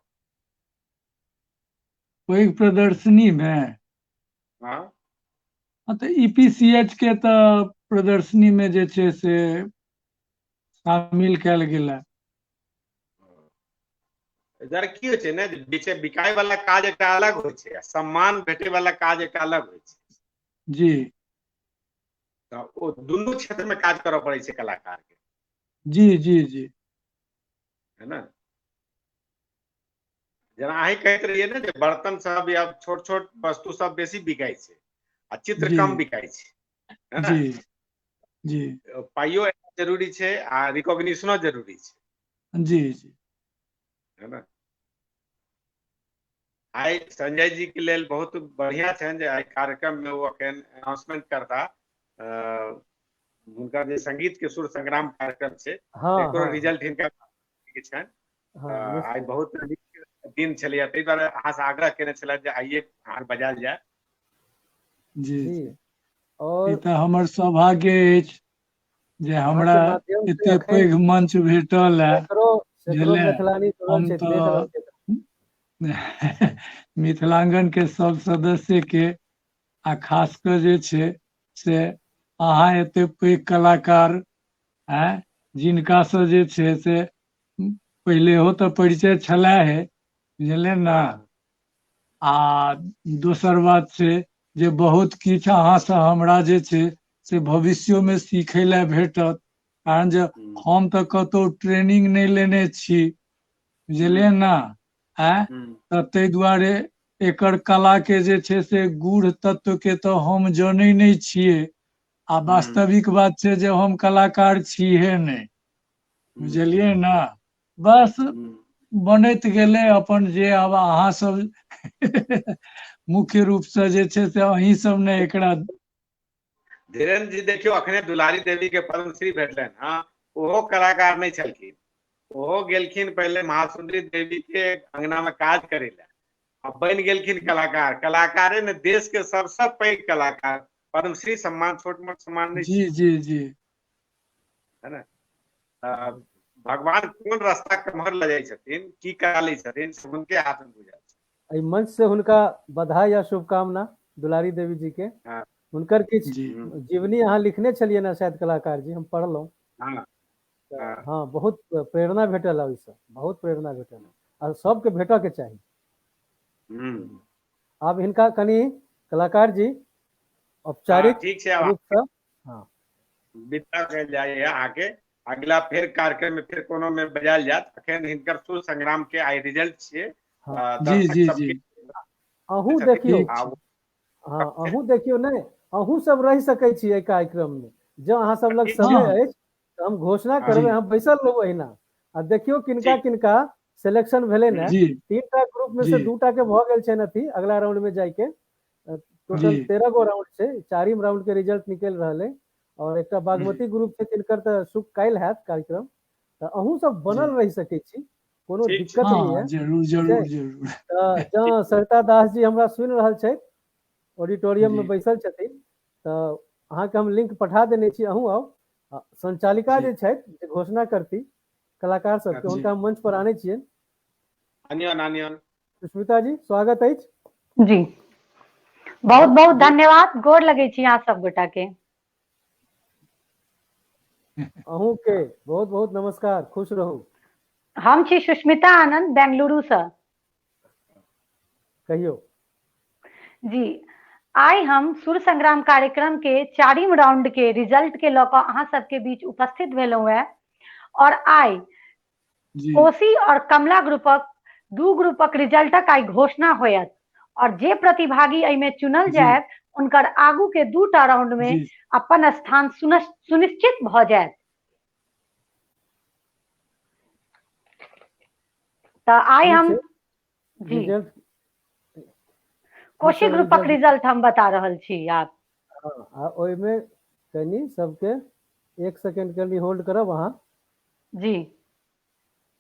पैघ प्रदर्शनी में हाँ, तऽ ईपीसीएच के तऽ प्रदर्शनी में जे छै से शामिल कैल गेल है। इधर की होइ छै ने, बीचे बिकाय वाला काज एकटा अलग होइ छै, सम्मान भेटे वाला काज एकटा अलग होइ छै। जी तऽ ओ दुनू क्षेत्र में काज करऽ पड़ै छै कलाकार के, जी जी जी है ना। जेना अहीं कहैत रहियै ने जे बर्तन सब या छोट छोट वस्तु सब बेसी बिकाई छै आ चित्र जी कम बिकाई छै, है ना। जी जी पाइयो जरूरी छै आ रिकॉग्निशनो जरूरी छै, जी जी है ना। आइ संजय जी के लेल बहुत बढ़िया छनि जे आइ कार्यक्रम में वो अखन अनाउंसमेंट करता। हुनकर जे संगीत के सुर संग्राम कार्यक्रम छै हाँ एकरो हाँ रिजल्ट हिनका छनि। हाँ आइ निश्चित। बहुत नीक दिन छलैया, ताहि दुआरे अहाँ से आग्रह केने छलथि जे आइए अहाँ बजायल जाय। जी जी जी, ई और तऽ हमर सौभाग्य अछि जे हमरा अहाँके माध्यम से एते अखन पैघ मंच भेटल है। सैकड़ों सैकड़ों बुझलियै, मैथिलानी जुड़ल हम छै, देख रहल तऽ छै। मिथिलांगन के सब सदस्य के आ खास कऽ जे छै से अहाँ एते पैघ कलाकार हैं, जिनका से जे छै से पहिलेहो तऽ परिचय छलै है, बुझलियै ने। हाँ आ दोसर बात छै जे बहुत किछु अहाँ से हमरा जे छै से भविष्यो में सीखै लए भेटत, कारण जे हम तऽ कतहु ट्रेनिंग नहि लेने छी, बुझलियै ने। आँय, तऽ ताहि दुआरे एकर कला के जे छै से गूढ़ तत्व के तऽ हम जनै नहि छियै, आ वास्तविक बात छै जे हम कलाकार छिहे नहि, बुझलियै ने। बस बनैत गेलै अपन, जे आब अहाँ सब मुख्य रूप से जे छै से अहीं सब ने एकरा। धीरेन्द्र जी देखियो अखने दुलारी देवी के पद्मश्री भेटलनि हँ, ओहो कलाकार नहीं छलखिन, ओहो गेलखिन पहले महासुंदरी देवी के अंगना में काज करे ला, अब बनि गेलखिन कलाकार। कलाकारे ने देश के सबसे पैघ कलाकार, पद्मश्री सम्मान छोट मोट सम्मान नहीं जी छै, जी जी है ना। भगवान कोन रास्ता केम्हर ले जाइ छथिन, की करा लै छथिन से हुनके हाथ में बुझल छै। एहि मंच से हुनका बधाई आ शुभकामना दुलारी देवी जी के। हाँ हुनकर किछु जी जीवनी अहाँ लिखने छलियै ने शायद कलाकार जी, हम पढ़लहुँ। हाँ हाँ, हाँ, बहुत प्रेरणा भेटल है ओहिसँ, बहुत प्रेरणा भेटल है, और सबके भेटऽ के चाही। आब हिनका कनि कलाकार जी हाँ औपचारिक ठीक छै, आब रूप से हाँ विदा कयल जाइए अहाँके। अगला फिर कार्यक्रम में फिर कोनो में बजायल जायत। अखन हिनकर सुर संग्राम के आइ रिजल्ट छियै, हाँ जी दर्शक जी जी सबके अहूँ देखियौ, ठीक छै। हाँ अहूँ देखियौ, नहीं अहूँ सब रहि सकै छी एहि कार्यक्रम में, जँ अहाँ सब लग समय हाँ अछि तऽ हम घोषणा हाँ, जी करबै, हम बैसल रहू अहिना आ देखियौ किनका ठीक, किनका सिलेक्शन भेलै ने। जी 3टा ग्रुप में जी से 2टा के भऽ गेल छै अथी अगला राउंड में जाइके। जी टोटल 13 गो राउंड छै, 4म राउंड के रिजल्ट निकलि रहल है, और एकटा बागमती ग्रुप छै तिनकर तऽ शुभ काल्हि हैत कार्यक्रम। तऽ अहूँ सब जी बनल रहि सकै छी, कोनो ठीक छै, दिक्कत हाँ नहीं हाँ, है। जरूर ठीक है, जरूर जरूर। तऽ ठीक जँ सरिता दास जी हमरा सुनि रहल छथि, ऑडिटोरियम में जी बैसल छथिन, तऽ अहाँ के हम लिंक पठा देने छी, अहूँ आओ। संचालिका जे छथि जे घोषणा करती कलाकार सबके, जी। हुनका हम मंच पर आने छियनि। आनियन सुष्मिता जी स्वागत अछि। जी बहुत बहुत धन्यवाद, गोर लगे छी अहाँ सब गोटा के। अहूँ के बहुत बहुत नमस्कार, खुश रहू। हम छी सुष्मिता आनंद, बेंगलुरु से। कहियो। जी आइ हम सुर संग्राम कार्यक्रम के 4वीं राउंड के रिजल्ट के लऽ कऽ अहाँ सबके बीच उपस्थित भेलहुँ है। और आइ जी कोशी और कमला ग्रुपक 2 ग्रुपक रिजल्टक आइ घोषणा होयत और जे प्रतिभागी एहिमे चुनल जी जायत उनकर आगू के 2टा राउंड में जी अपन स्थान सुनिश्चित भ जायत। तो आइ हम जी रिजल्ट कोशी ग्रुपक रिजल्ट हम बता रहल छी। आप ओहिमे कनी सबके 1 सेकंड कनी होल्ड करब अहाँ। जी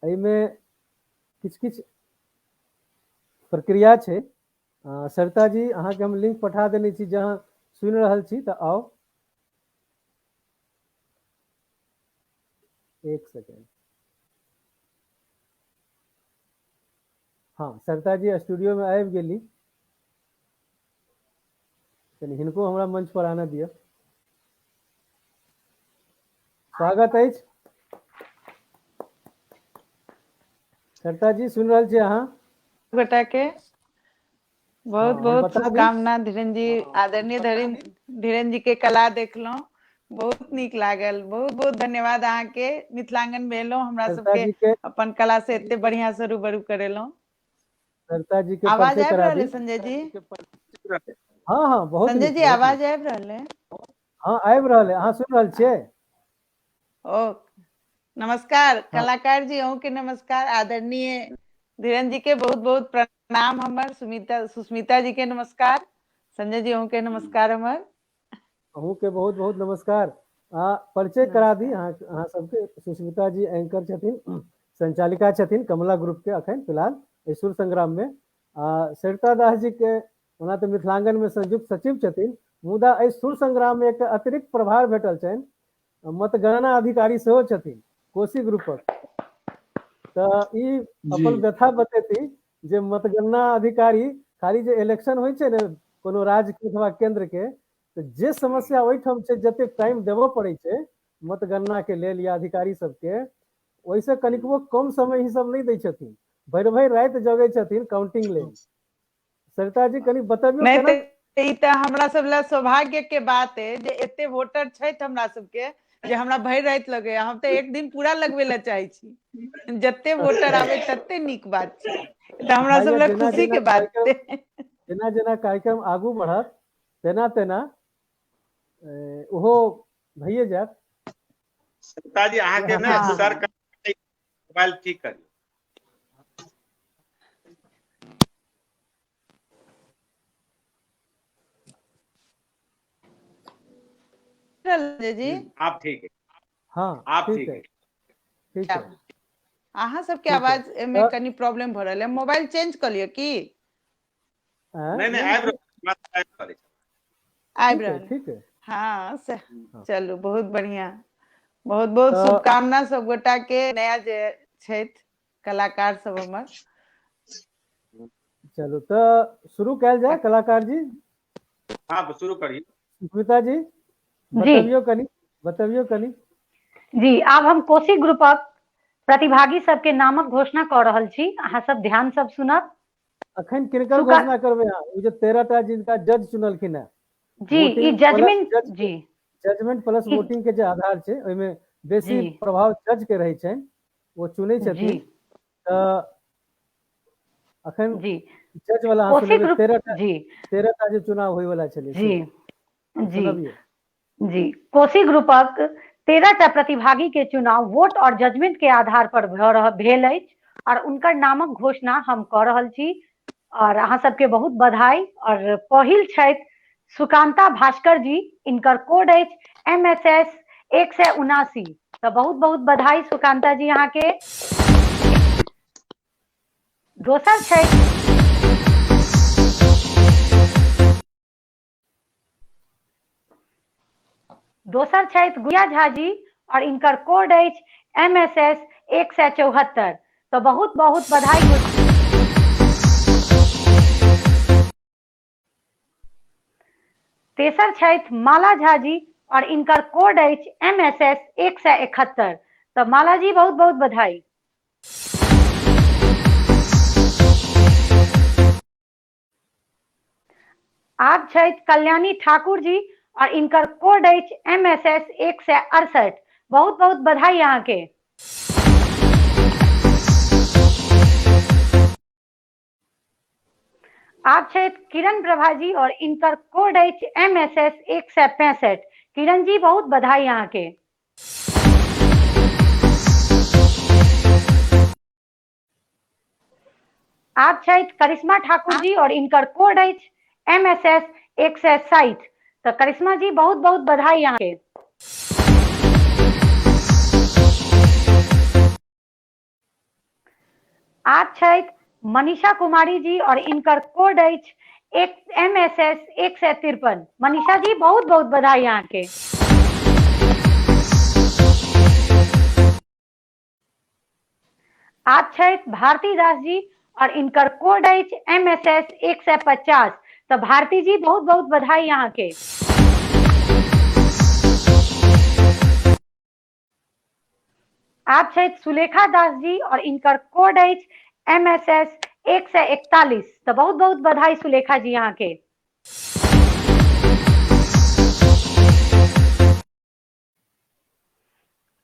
एहिमे किछु किछु प्रक्रिया छै। सरिता जी अहाँके हम लिंक पठा देने छी, जहाँ सुनि रहल छी तऽ आओ। 1 सेकंड। हाँ सरिता जी स्टूडियो में आबि गेली, कनी हिनको हमरा मंच पर आने दिअ। स्वागत अछि सरिता जी, सुनि रहल छी अहाँ गोटा के बहुत हम बहुत बता दी। शुभकामना। धीरेन्द्र जी, आदरणीय धीरेन्द्र जी के कला देखलहुँ, बहुत नीक लागल। बहुत बहुत धन्यवाद अहाँ के। मिथिलांगन भेलहुँ, हमरा सरिता जी सबके के अपन कला से एते बढ़िया से रूबरू करेलहुँ। सरिता जी के आवाज परिचय आबि करा रहल दी। है संजय जी? हाँ हाँ बहुत संजय नीक, जी बहुत आवाज नीक। आबि रहल है? हाँ आबि रहल है, अहाँ सुनि रहल छियै? ओ नमस्कार हाँ। कलाकार जी, अहूँ के नमस्कार। आदरणीय धीरेन्द्र जी के बहुत बहुत प्रणाम हमर। सुष्मिता जी के नमस्कार। संजय जी अहूँ के नमस्कार हमर। अहूँ के बहुत बहुत नमस्कार। परिचय करा दी अहाँ सबके। सुष्मिता जी एंकर छथिन, संचालिका छथिन कमला ग्रुप के अखन फिलहाल एहि सुर संग्राम में। सरिता दास जी के ओना तऽ मिथिलांगन में संयुक्त सचिव छथिन, मुदा एहि सुर संग्राम में एक अतिरिक्त प्रभार भेटल छनि। मतगणना अधिकारी सेहो छथिन कोशी ग्रुपक। तऽ ई अपन व्यथा बतेती जे मतगणना अधिकारी खाली जे इलेक्शन होइ छै ने कोनो राज्य के अथवा केंद्र के, तो जे समस्या ओहिठाम छै, जते टाइम देबऽ पड़ै छै मतगणना के लेल या अधिकारी सबके, ओहिसे कनिकबो कम समय ही सब नहीं दै छथिन। भरि भरि राति जगै छथिन काउंटिंग लेल। सरिता जी कनी बतबियौ नहीं केना। तो ई तऽ हमरा सब लेल सौभाग्य के बात है जे एते वोटर छथि हमरा सबके, जे हमरा भरि राति लगैया। हम तऽ एक दिन पूरा लगबै ला चाहै छी। जते वोटर आवे तते नीक बात छै, तऽ हमरा सब लेल खुशी के बात है। जेना जेना कार्यक्रम आगू बढ़त तेना तेना ओहो भइए जायत। सरिता जी अहाँ के ने हाँ। सर मोबाइल ठीक करियो। संजय जी आप ठीक है। हाँ आप ठीक ठीक है, है। ठीक है। अहाँ सबके ठीक है। आवाज में कनी प्रॉब्लम भ रहल है। मोबाइल चेंज कर लियो की? नहीं नहीं आबि रहल। आबि रहल ठीक है। हाँ हाँ। चलू बहुत बढ़िया। बहुत बहुत तऽ शुभकामना सब गोटा के। नया जे छथि कलाकार सब हमर। चलू तऽ शुरू कयल जाय कलाकार जी। हाँ शुरू करिए। सुष्मिता जी जी बतबियौ कनी। जी आब हम कोशी ग्रुपक प्रतिभागी सबके नामक घोषणा कऽ रहल छी, अहाँ सब ध्यान सब सुनब। अखन किनकर घोषणा करबै अहाँ? ओ जे 13 टा जिनका जज चुनलखिन है, जी ई जजमेंट प्लस ई- वोटिंग के जे आधार छै, ओहिमे बेसी जी प्रभाव जज के रहै छनि, वो चुनै जी छथिन। तऽ अखन जी जज वाला अहाँ कोशी सुनेबै। ग्रुप 13 टा जे चुनाव होय वाला छलै जी से जी सुनबियौ। जी कोशी ग्रुपक 13 टा प्रतिभागी के चुनाव वोट और जजमेंट के आधार पर भेल अछि और उनकर नामक घोषणा हम कऽ रहल छी। और अहाँ सबके बहुत बधाई। और पहिल छथि सुकांता भास्कर जी, इनकर कोड अछि MSS 179। तो बहुत बहुत बधाई सुकांता जी अहाँ के। दोसर छथि दोसर छथि गुड़िया झा जी और इनकर कोड अछि MSS 174। तो बहुत बहुत बधाई। तेसर छथि माला झा जी और इनकर कोड अछि MSS 171। तो माला जी बहुत बहुत बधाई। आप छथि कल्याणी ठाकुर जी और इनकर कोड अछि MSS 168। बहुत बहुत बधाई यहाँ के। आप छथि किरण प्रभा जी और इनकर कोड अछि MSS 165। किरण जी बहुत बधाई यहाँ के। आप छथि करिश्मा ठाकुर जी और इनकर कोड अछि MSS 160। तो करिश्मा जी बहुत बहुत बधाई यहाँ के। आप छथि मनीषा कुमारी जी और इनकर कोड अछि MSS 153। मनीषा जी बहुत बहुत बधाई यहाँ के। आप छथि भारती दास जी और इनकर कोड अछि MSS 150। तो भारती जी बहुत बहुत बधाई यहाँ के। आप छथि सुलेखा दास जी और इनकर कोड अछि MSS 141। तो बहुत बहुत बधाई सुलेखा जी यहाँ के।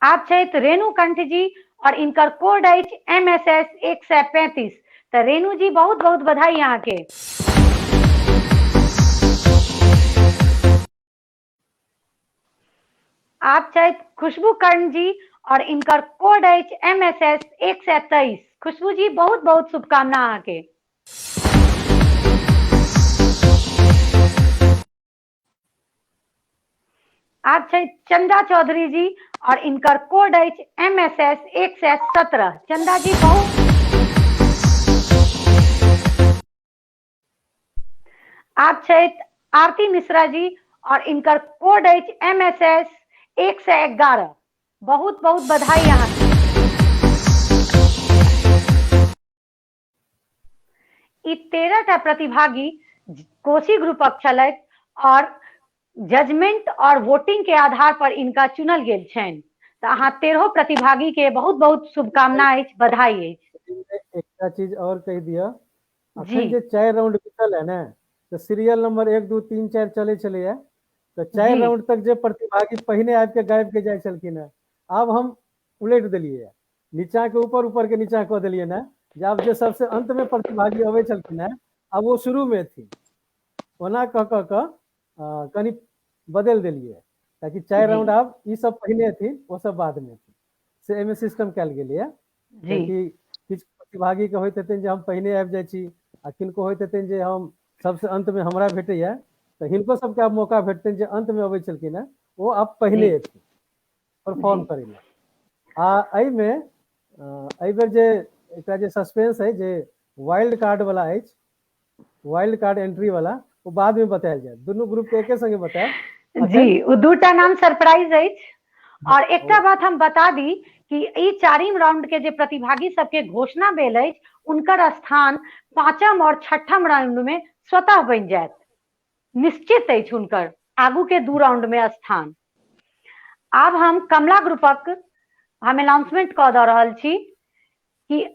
आप छथि रेणु कंठ जी और इनकर कोड अछि MSS 135। तो रेणु जी बहुत बहुत बधाई यहाँ के। आप छथि खुशबू कर्ण जी और इनकर कोड अछि MSS 123। खुशबू जी बहुत बहुत शुभकामना यहाँ के। आप छथि चंदा चौधरी जी और इनकर कोड अछि MSS 117। चंदा जी बहुत। आप छथि आरती मिश्रा जी और इनकर कोड अछि MSS 111। बहुत बहुत बधाई यहाँ। ई 13टा प्रतिभागी कोशी ग्रुपक छलथि और जजमेंट और वोटिंग के आधार पर इनका चुनल गेल छनि। तो अहाँ 13 प्रतिभागी के बहुत बहुत शुभकामना अछि, बधाई अछि। एकटा चीज और कह दिया, जी अखन जे 4 राउंड बीतल है ना, तो सीरियल नंबर 1 2 3 4 चले चले है, तो 4 जी राउंड तक जे प्रतिभागी पहिने आबि के गाबि के जाय छलखिन है, आब हम उलटि देलिए है, नीचा के ऊपर, ऊपर के नीचा कऽ देलिए ना, जे आब जे सबसे अंत में प्रतिभागी अबै छलखिन है, अब वो शुरू में थी, ओना कऽ कनी बदल देलिए, ताकि 4 जी राउंड आब ई सब पहिने थी, वो सब बाद में थी, से एहिमे सिस्टम कयल गेलै है। जी कि किछु प्रतिभागी के होइत हेतनि जे हम पहिने आबि जाइ छी, आ किनको होइत हेतनि जे हम सबसे अंत में हमरा भेटैया, तो हिनको सबके आब मौका भेटतनि जे अंत में अबै छलखिन है, वो आब पहिने जी एथिन परफॉर्म जी करै ला। आ एहिमे एहि बेर जे एकटा जे सस्पेंस है जे वाइल्ड कार्ड वाला अछि, वाइल्ड कार्ड एंट्री वाला, वो बाद में बतायल जायत, दुनू ग्रुप के एके संगे बतायब। जी वो दूटा नाम सरप्राइज अछि। और एकटा बात हम बता दी कि ई 4म राउंड के जे प्रतिभागी सबके घोषणा भेल अछि, उनकर स्थान 5म और 6ठम राउंड में स्वतः बनि जायत, निश्चित अछि हुनकर आगू के 2 राउंड में स्थान। आब हम कमला ग्रुपक हम अनाउंसमेंट कऽ दऽ रहल छी कि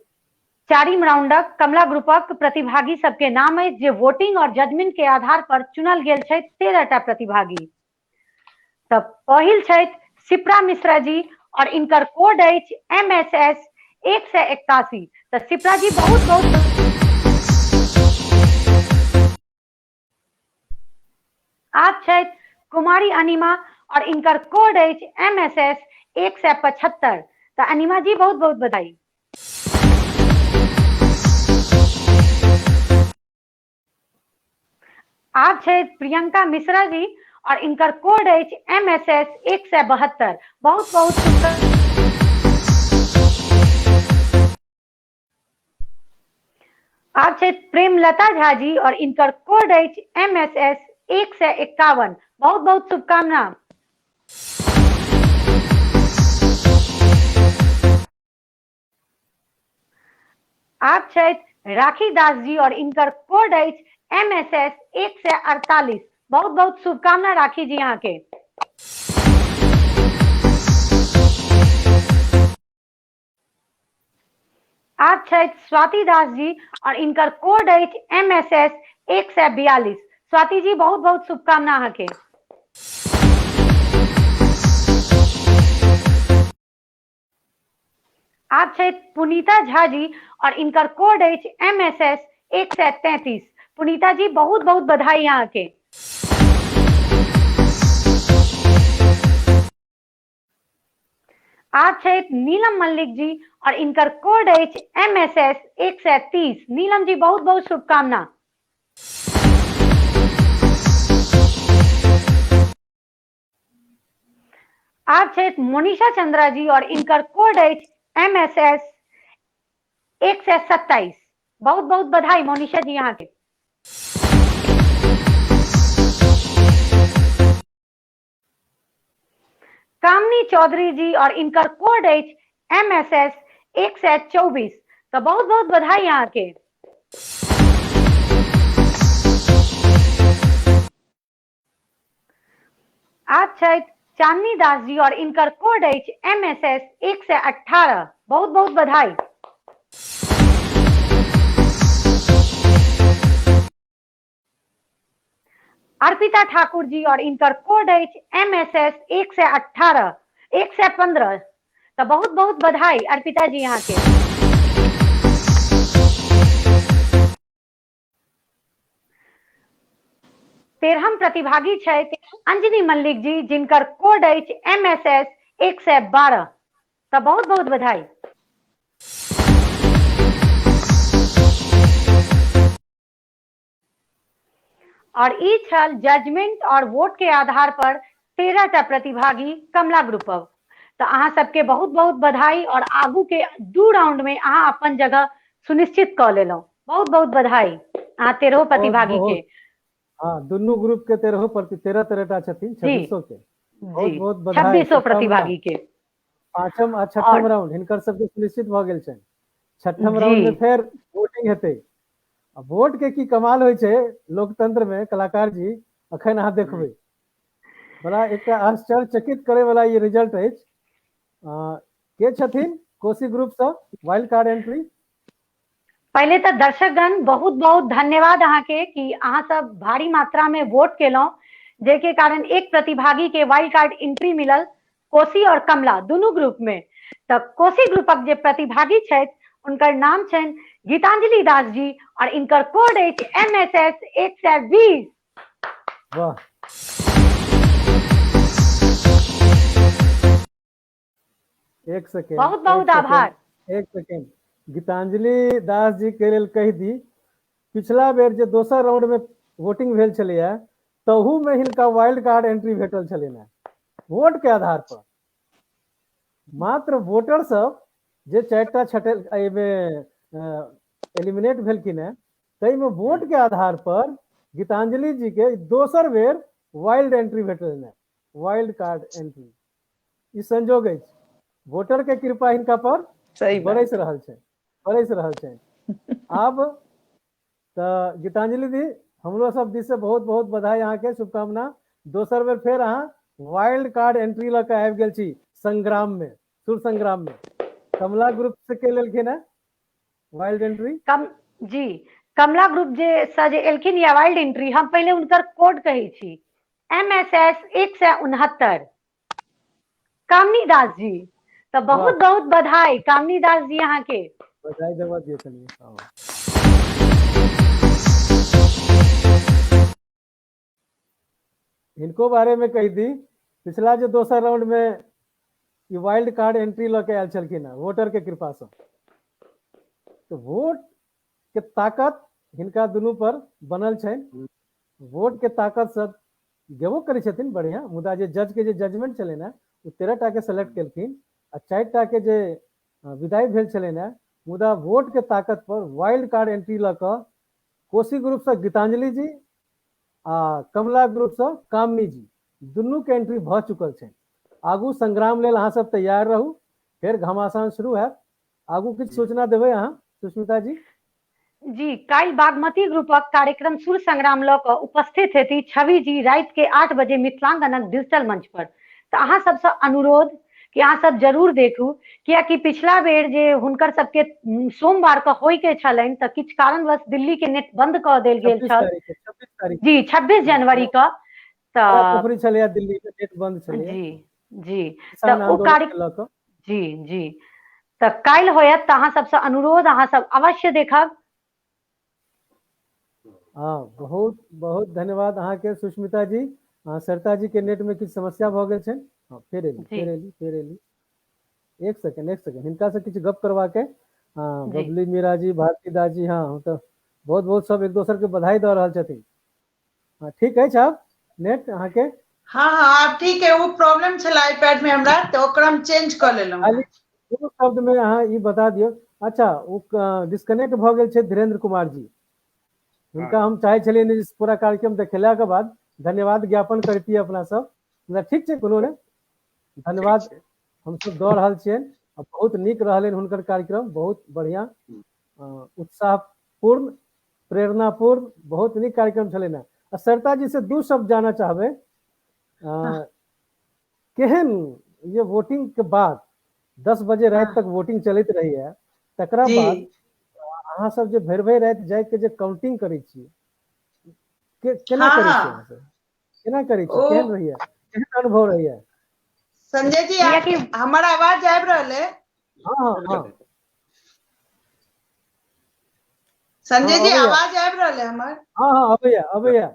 4म राउंडक कमला ग्रुपक प्रतिभागी सबके नाम अछि जे वोटिंग और जजमेंट के आधार पर चुनल गेल छथि 13टा प्रतिभागी। तब पहिल छथि शिप्रा मिश्रा जी और इनकर कोड अछि MSS 181। तो शिप्रा जी बहुत बहुत। आप छथि कुमारी अनिमा और इनकर कोड अछि MSS 175। तो अनिमा जी बहुत बहुत बधाई। आप छथि प्रियंका मिश्रा जी और इनकर कोड अछि MSS 172। बहुत बहुत आप छथि प्रेमलता झा जी और इनकर कोड अछि MSS 151। बहुत बहुत शुभकामना। आप छथि राखी दास जी और इनकर कोड अछि MSS 148। बहुत बहुत शुभकामना राखी जी यहाँ के। आप छथि स्वाति दास जी और इनकर कोड अछि MSS 142। स्वाति जी बहुत बहुत शुभकामना अहाँ के। आप छथि पुनीता झा जी और इनकर कोड अछि MSS 133। पुनीता जी बहुत बहुत बधाई यहाँ के। आप छथि नीलम मल्लिक जी और इनकर कोड अछि MSS 130। नीलम जी बहुत बहुत शुभकामना। आप छथि मोनिशा चंद्रा जी और इनकर कोड अछि MSS 127। बहुत बहुत बधाई मोनिशा जी यहाँ के। कामनी चौधरी जी और इनकर कोड अछि MSS 124। तो बहुत बहुत बधाई यहाँ के। आप छथि चांदनी दास जी और इनकर कोड अछि MSS 118। बहुत बहुत बधाई। अर्पिता ठाकुर जी और इनकर कोड अछि MSS 118 115। तो बहुत बहुत बधाई अर्पिता जी यहाँ के। तेरहम प्रतिभागी छथि अंजनी मल्लिक जी जिनकर कोड अछि MSS 112। तो बहुत बहुत बधाई। और ई छल जजमेंट और वोट के आधार पर 13टा प्रतिभागी कमला ग्रुपक। तो अहाँ सबके बहुत बहुत बधाई और आगू के 2 राउंड में अहाँ अपन जगह सुनिश्चित क लेलहुं। बहुत बहुत बधाई अहाँ 13 प्रतिभागी के। हाँ दुनू ग्रुप के 13 छथिन 2600 के। बहुत जी बहुत बधाई। 2600 प्रतिभागी के। पांचम आ छठम राउंड हिनकर सबके सुनिश्चित भ गेल छनि। छठम राउंड में फेर वोटिंग हेतै। वोट के की कमाल होइ छै लोकतंत्र में कलाकार जी अखन अहाँ देखबै बड़ा एकटा आश्चर्यचकित करे वाला ये रिजल्ट अछि। के छथिन कोसी ग्रुप से वाइल्ड कार्ड एंट्री। पहले तो दर्शकगण बहुत बहुत धन्यवाद अहाँ के कि अहाँ सब भारी मात्रा में वोट केलौं, जेके कारण एक प्रतिभागी के वाइल्ड कार्ड एंट्री मिलल कोसी और कमला दुनू ग्रुप में। तो कोसी ग्रुपक जे प्रतिभागी छथि उनकर नाम छनि गीतांजलि दास जी और इनकर कोड अछि MSS 120। वाह एक सेकेंड बहुत बहुत आभार। एक सेकेंड गीतांजलि दास जी के लेल कहि दी पिछला बेर जे दोसर राउंड में वोटिंग भेल छलैया तहू में हिनका वाइल्ड कार्ड एंट्री भेटल छलैन वोट के आधार पर। मात्र वोटर सब जे 4टा छटल एलिमिनेट भेलखिन है तई में वोट के आधार पर गीतांजलि जी के दोसर बेर वाइल्ड एंट्री भेटल है, वाइल्ड कार्ड एंट्री। ई संजोग अछि वोटर के कृपा हिनका पर बरस रहल छै। अब तो गीतांजलि दी हमरो सब दिस से बहुत बहुत बधाई अहाँ के शुभकामना। दोसर बेर फेर अहाँ वाइल्ड कार्ड एंट्री ल के आबि गेल छी संग्राम में, सुर संग्राम में। कमला ग्रुप से के लेलखिन है वाइल्ड एंट्री। जी कमला ग्रुप जे एलखिन या वाइल्ड एंट्री हम पहले उनकर कोड कही छी MSS 169 कामनी दास जी। तो बहुत बहुत बधाई कामनी दास जी यहाँ के। बधाई देवा दिए चलिए। इनको बारे में कही दी पिछला जो दोसर राउंड में वाइल्ड कार्ड एंट्री ल के आयल छलखिन वोटर के कृपा से। तो वोट के ताकत हिनका दुनू पर बनल छनि। वोट के ताकत से गेबो करै छथिन बढ़िया, मुदा जे जज के जे जजमेंट छलै ना वो 13टा के सेलेक्ट केलखिन आ 4टा के जे विदाई भेल छलै ना, मुदा वोट के ताकत पर वाइल्ड कार्ड एंट्री ल क कोसी ग्रुप से गीतांजलि जी आ कमला ग्रुप से कामनी जी दुनू के एंट्री भ चुकल छै। आगू संग्राम लेल अहाँ सब तैयार रहू, फिर घमासान शुरू है। आगू किछ सूचना देबै अहाँ सुष्मिता जी। जी काल्हि बागमती ग्रुपक कार्यक्रम सुर संग्राम लऽ कऽ उपस्थित हेती छवि जी राति के 8 बजे मिथिलांगनक डिजिटल मंच पर। तऽ अहाँ सबसँ अनुरोध कि अहाँ सब जरूर देखू, कियाकि पिछला बेर जे हुनकर सबके सोमवार के होय के छलनि तऽ किछु कारणवश दिल्ली के नेट बंद कऽ देल गेल 26 छल। तारीख के 26 तारीख जी 26 जनवरी के। बड़ा तऽ पोखरी छलैया दिल्ली में, नेट बंद छलैया जी जी किसान तऽ ओ आंदोलन के लऽ कऽ। जी जी तऽ काल्हि होयत तऽ अहाँ सबसँ अनुरोध अहाँ सब अवश्य देखब। हाँ बहुत बहुत धन्यवाद अहाँ के सुष्मिता जी। सरिता जी के नेट में किछु समस्या भऽ गेल छनि। हाँ फेर एली जी। फेर एली फेर एली। एक सेकंड हिनका से किछु गप करवा के। हाँ जी। बबली मीरा जी, भारती दास जी, हाँ तो बहुत बहुत सब एक दोसर के बधाई दऽ रहल छथिन। हाँ ठीक है साहब, नेट अहाँ के हाँ आब ठीक है। वो प्रॉब्लम छला आईपैड में हमरा, तो ओकरा हम चेंज कर लेलहुँ। खाली दो शब्द में अहाँ ई बता दियो। अच्छा वो डिस्कनेक्ट भऽ गेल छै धीरेन्द्र कुमार जी, हुनका हम चाहे छलियै जे पूरा कार्यक्रम देखेला के बाद धन्यवाद ज्ञापन करतियै अपना सब। मतलब ठीक छै, कोनो ने धन्यवाद हम सब दऽ रहल छियनि। बहुत नीक रहलनि हुनकर कार्यक्रम, बहुत बढ़िया, उत्साहपूर्ण, प्रेरणापूर्ण, बहुत नीक कार्यक्रम छलनि हैं। सरिता जी से दू शब्द जाना चाहबै। केहन ये वोटिंग के बाद 10 बजे रात तक वोटिंग चलैत रही है, तकरा जी। बाद अहाँ सब जे भरि भरि राति जाग के जे काउंटिंग करै छियै, केना हाँ, करै हाँ। छियै अहाँ सब, केना करै छियै, ओ केहन रहैया, केहन अनुभव रहैया? संजय जी कियाकि हमारा आवाज आबि रहल है? हाँ हाँ हाँ संजय जी अबैया। आवाज आबि रहल है हमर? हाँ हाँ अबैया अबैया।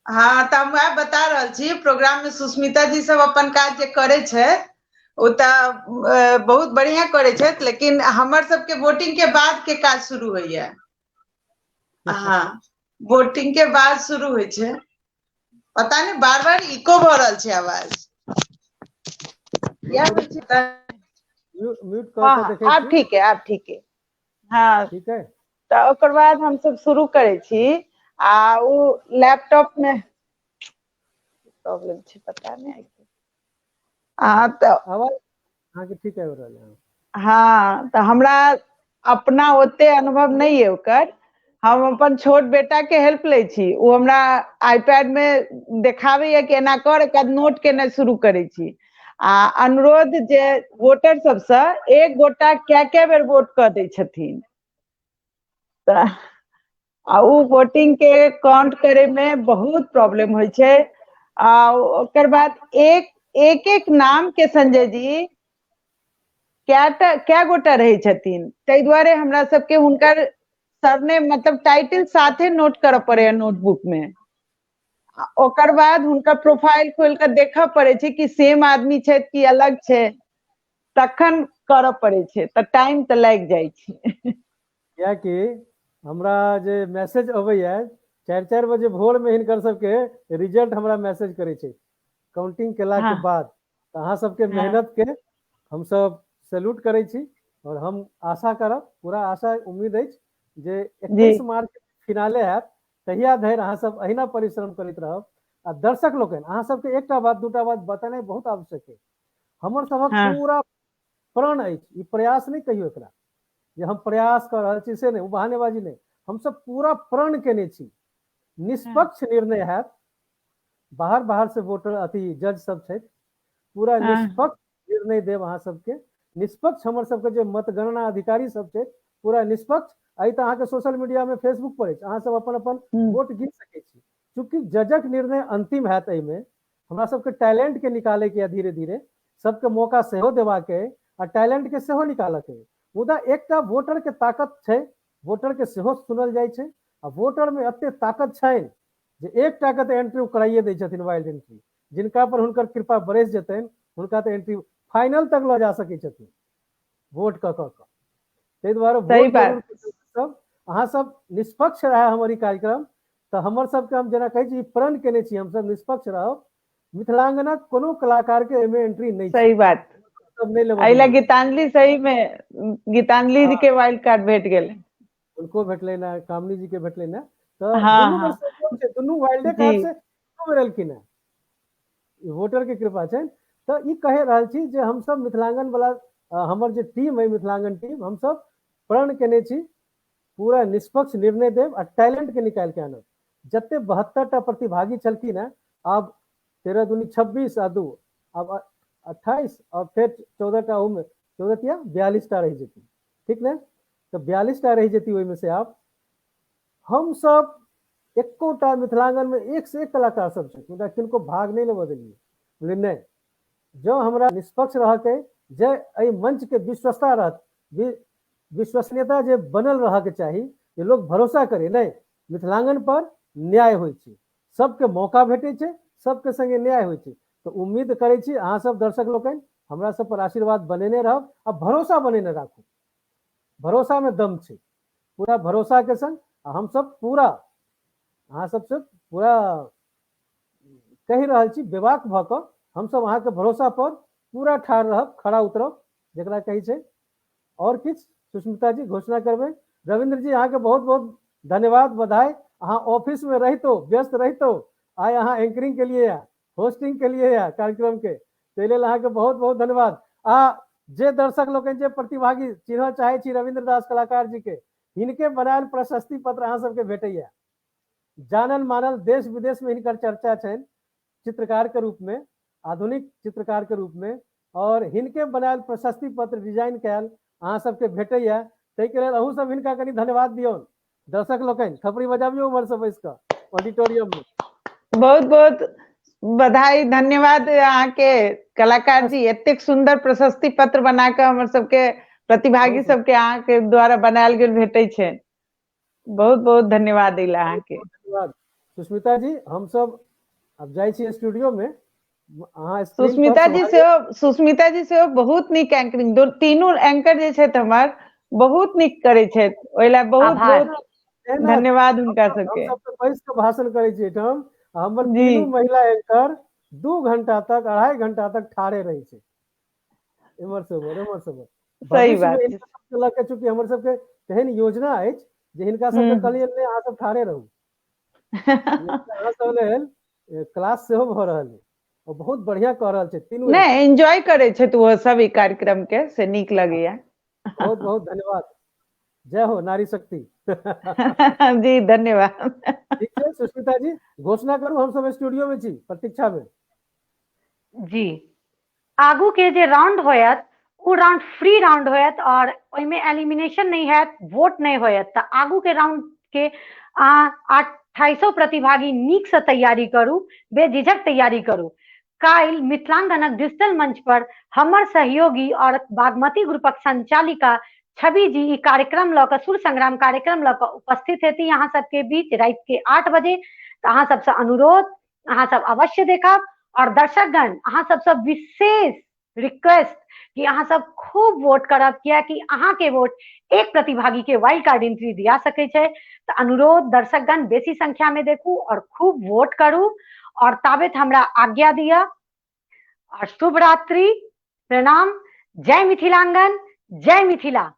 हाँ तऽ हम बता रहल छी, प्रोग्राम में सुष्मिता जी सब अपन काज जे करै छै ओ तऽ बहुत बढ़िया करै छथि, लेकिन हमर सबके वोटिंग के बाद के काज शुरू होइया। हाँ वोटिंग के बाद शुरू होइ छै। पता नहीं बार बार इको भऽ रहल छै आवाज, क्या होइ छै पता नहीं। म्यूट हाँ कऽ के हाँ देखै आब छी, ठीक है, आब ठीक है। हाँ ठीक है। तऽ ओकर बाद हम सब शुरू करै छी। आ ओ लैपटॉप में प्रॉब्लम छै, पता नहीं। तऽ आवाज अहाँ के ठीक आबि रहल है। हाँ तऽ हमरा अपना ओते अनुभव नहीं है ओकर। हम अपन छोट बेटा के हेल्प लै छी, ओ हमरा आईपैड में देखाबैया कि एना कर, एक नोट केनाइ शुरू करै छी। आ अनुरोध जे वोटर सबसँ एक गोटा क्या बेर वोट कऽ दै छथिन, तऽ आ उ वोटिंग के काउंट करे में बहुत प्रॉब्लम होइ छै। आ ओकर बाद एक एक नाम के संजय जी क्या गोटा रहै छथिन, ताहि दुआरे हमरा सबके हुनकर सरने मतलब टाइटल साथे नोट करऽ पड़ैया नोटबुक में। ओकर बाद हुनकर प्रोफाइल खोल कऽ देखऽ पड़ै छै कि सेम आदमी छै कि अलग छै, तखन करऽ पड़ै छै, तऽ टाइम तऽ लागि जाइ छै। कियाकि हमरा जे मैसेज अबैया 4-4 बजे भोर में हिनकर सबके रिजल्ट हमरा मैसेज करे छै काउंटिंग केला के हाँ बाद। तऽ अहाँ सबके हाँ मेहनत के हम सब सैल्यूट करै छी, और हम आशा करब, पूरा आशा उम्मीद अछि जे 21 जी मार्च फिनाले हैत, तहिया धरि अहाँ सब अहिना परिश्रम करैत रहब। आ दर्शक लोकनि अहाँ सबके एकटा बात दूटा बात बतेनाइ बहुत आवश्यक है। हमर सबक हाँ पूरा प्रण अछि, ई प्रयास नहीं कहियो एकरा जे हम प्रयास कर रहल छी से नहीं, बहानेबाजी नहीं, हम सब पूरा प्रण केने छी निष्पक्ष निर्णय हैत। बाहर बाहर से वोटर अथी जज सब छै, पूरा हाँ निष्पक्ष निर्णय देव अहाँ सबके। निष्पक्ष हमर सबके जे मतगणना अधिकारी सब छै, पूरा निष्पक्ष। आई तऽ अहाँ के सोशल मीडिया में फेसबुक पर अछि, अहाँ सब अपन अपन वोट गिन सकै छी। चूंकि जजक निर्णय अंतिम हैत, एहि में हमरा सबके टैलेंट के निकाले के धीरे धीरे सबके मौका सेहो देबाक है, आ टैलेंट के सेहो निकालऽ के। मुदा एकटा वोटर के ताकत छै, वोटर के सेहो सुनल जाइ छै, आ वोटर में एते ताकत छै जे एकटा के तऽ एंट्री कराइए दै छथिन, वाइल्ड एंट्री। जिनका पर हुनकर कृपा बरसि जेतनि हुनका तऽ एंट्री फाइनल तक लऽ जा सकै छथिन वोट कऽ कऽ। ताहि दुआरे सही वोट बात। जरूर सब अहाँ सब निष्पक्ष रहे हमर ई कार्यक्रम। तऽ हमर सबके हम जेना कहै छी प्रण केने छी, हम सब निष्पक्ष रहब। मिथिलांगनक कोनो कलाकार के एहिमे एंट्री नहीं छै, सही बात। सब नहीं लेबऽ एहि लए देबै। गीतांजलि सही में गीतांजलि जी के वाइल्ड कार्ड भेट गेलै। उनको भेटलै ना, कामनी जी के भेटलै ना, तऽ हाँ दुनू के हाँ सहयोग छै, दुनू वाइल्डे जी कार्ड से रहलखिन है, वोटर के कृपा छै। तऽ ई कह रहल छी जे हम सब मिथिलांगन वाला हमर जे टीम है, मिथिलांगन टीम, हम सब प्रण केने छी पूरा निष्पक्ष निर्णय देव आ टैलेंट के निकाल के आनब। जते 72टा प्रतिभागी छलखिन है, अब 13 दूनी 26 आ 2 अब 28 और फिर 14टा में 14 42टा रह जेती, ठीक ने? तो 42टा रह जेती। ओहि में से आप हम सब एकोटा मिथिलांगन में एक से एक कलाकार सब छै, मुदा किनको भाग नहीं लेबे देलिए। बोले नहीं, जो हमरा निष्पक्ष रह के जे एहि मंच के विश्वसता रहत, विश्वसनीयता जे बनल रह के चाही, जे लोग भरोसा करे नहीं मिथिलांगन पर न्याय होय छै, सबके मौका भेटे छै, सबके संगे न्याय होय छै। तो उम्मीद करे छी अहाँ सब दर्शक लोकनि हमरा सब पर आशीर्वाद बनेने रहब आ भरोसा बनेने राखू। भरोसा में दम छै, पूरा भरोसा के संग हम सब पूरा अहाँ सबसे पूरा कहि रहल छी बेबाक भ क हम सब अहाँ के भरोसा पर पूरा ठाढ़ रहब, खड़ा उतरब, जकरा कही छै। और किछ सुष्मिता जी घोषणा करबे? रविंद्र जी अहाँ के बहुत बहुत धन्यवाद, बधाई। अहाँ ऑफिस में रहितो, व्यस्त रहितो, आय अहाँ एंकरिंग के लिए या होस्टिंग के लिए या कार्यक्रम के, ताहि लेल अहाँ के बहुत बहुत धन्यवाद। जे दर्शक लोकनि जे प्रतिभागी चिन्ह चाहे छी रविंद्र दास कलाकार जी के, हिनके बनायल प्रशस्ति पत्र अहाँ सबके भेटैया। जानल मानल देश विदेश में हिनकर चर्चा छनि चित्रकार के रूप में, आधुनिक चित्रकार के रूप में, और हिनके बनायल प्रशस्ति पत्र डिजाइन कैल अहाँ सबके भेटैया। ताहि के लेल अहूँ सब हिनका कनि धन्यवाद दियौ। दर्शक लोकनि खपरी बजाबियो उमर से बैस कऽ ऑडिटोरियम में। बहुत बहुत बधाई, धन्यवाद अहाँ के कलाकार जी, एतेक सुंदर प्रशस्ति पत्र बना के हमर सबके प्रतिभागी सबके अहाँ के द्वारा बनायल गेल भेटै छै। बहुत बहुत धन्यवाद दिला अहाँ के। धन्यवाद सुष्मिता जी। हम सब अब जाइ छी स्टूडियो में। सुष्मिता जी से बहुत नीक एंकरिंग, तीनों एंकर जे छथि हमर बहुत नीक करे छथि, ओहि ला बहुत बहुत धन्यवाद उनका सबके। हम सब बैस के भाषण करे छी हम, हमर तीनों महिला एंकर 2 घंटा तक, 2.5 घंटा तक ठाढ़े रहे छै, इमर से उमर से। सही बात है। चूंकि हमर सबके तेहन योजना अछि जे हिनका सबके कहलिए ने अहाँ सब ठाढ़े रहू। अहाँ सब लेल क्लास सेहो भ रहल है और बहुत बढ़िया कह रहल छै तीनों। नहीं, एंजॉय करे छै तो वो सब ई कार्यक्रम के, से नीक लगैया। बहुत बहुत धन्यवाद। जय हो नारी शक्ति। जी धन्यवाद। ठीक है सुष्मिता जी, घोषणा करू, हम सब स्टूडियो में छी प्रतीक्षा में। जी, आगू के जे राउंड होयत वो राउंड फ्री राउंड होयत और ओइमे एलिमिनेशन नहीं हैत, वोट नहीं होयत। त आगू के राउंड के 2800 प्रतिभागी नीक से तैयारी करू, बेझिझक तैयारी करू। काल्हि मिथिलांगनक डिजिटल मंच पर हमर सहयोगी और बागमती ग्रुपक संचालिका छवि जी ई कार्यक्रम ल क, सुर संग्राम कार्यक्रम ल क उपस्थित हेती अहाँ सबके बीच रात के 8 बजे। तो अहाँ सबसे अनुरोध, अहाँ सब अवश्य देखब। और दर्शकगण अहाँ सबसे विशेष रिक्वेस्ट कि अहाँ सब खूब वोट करब, कियाकि अहाँ के वोट एक प्रतिभागी के वाइल्ड कार्ड एंट्री दिया सके छै। तो अनुरोध दर्शकगण बेसी संख्या में देखू और खूब वोट करू। और ताबत हमरा आज्ञा दिया और शुभ रात्रि, प्रणाम। जय मिथिलांगन, जय मिथिला।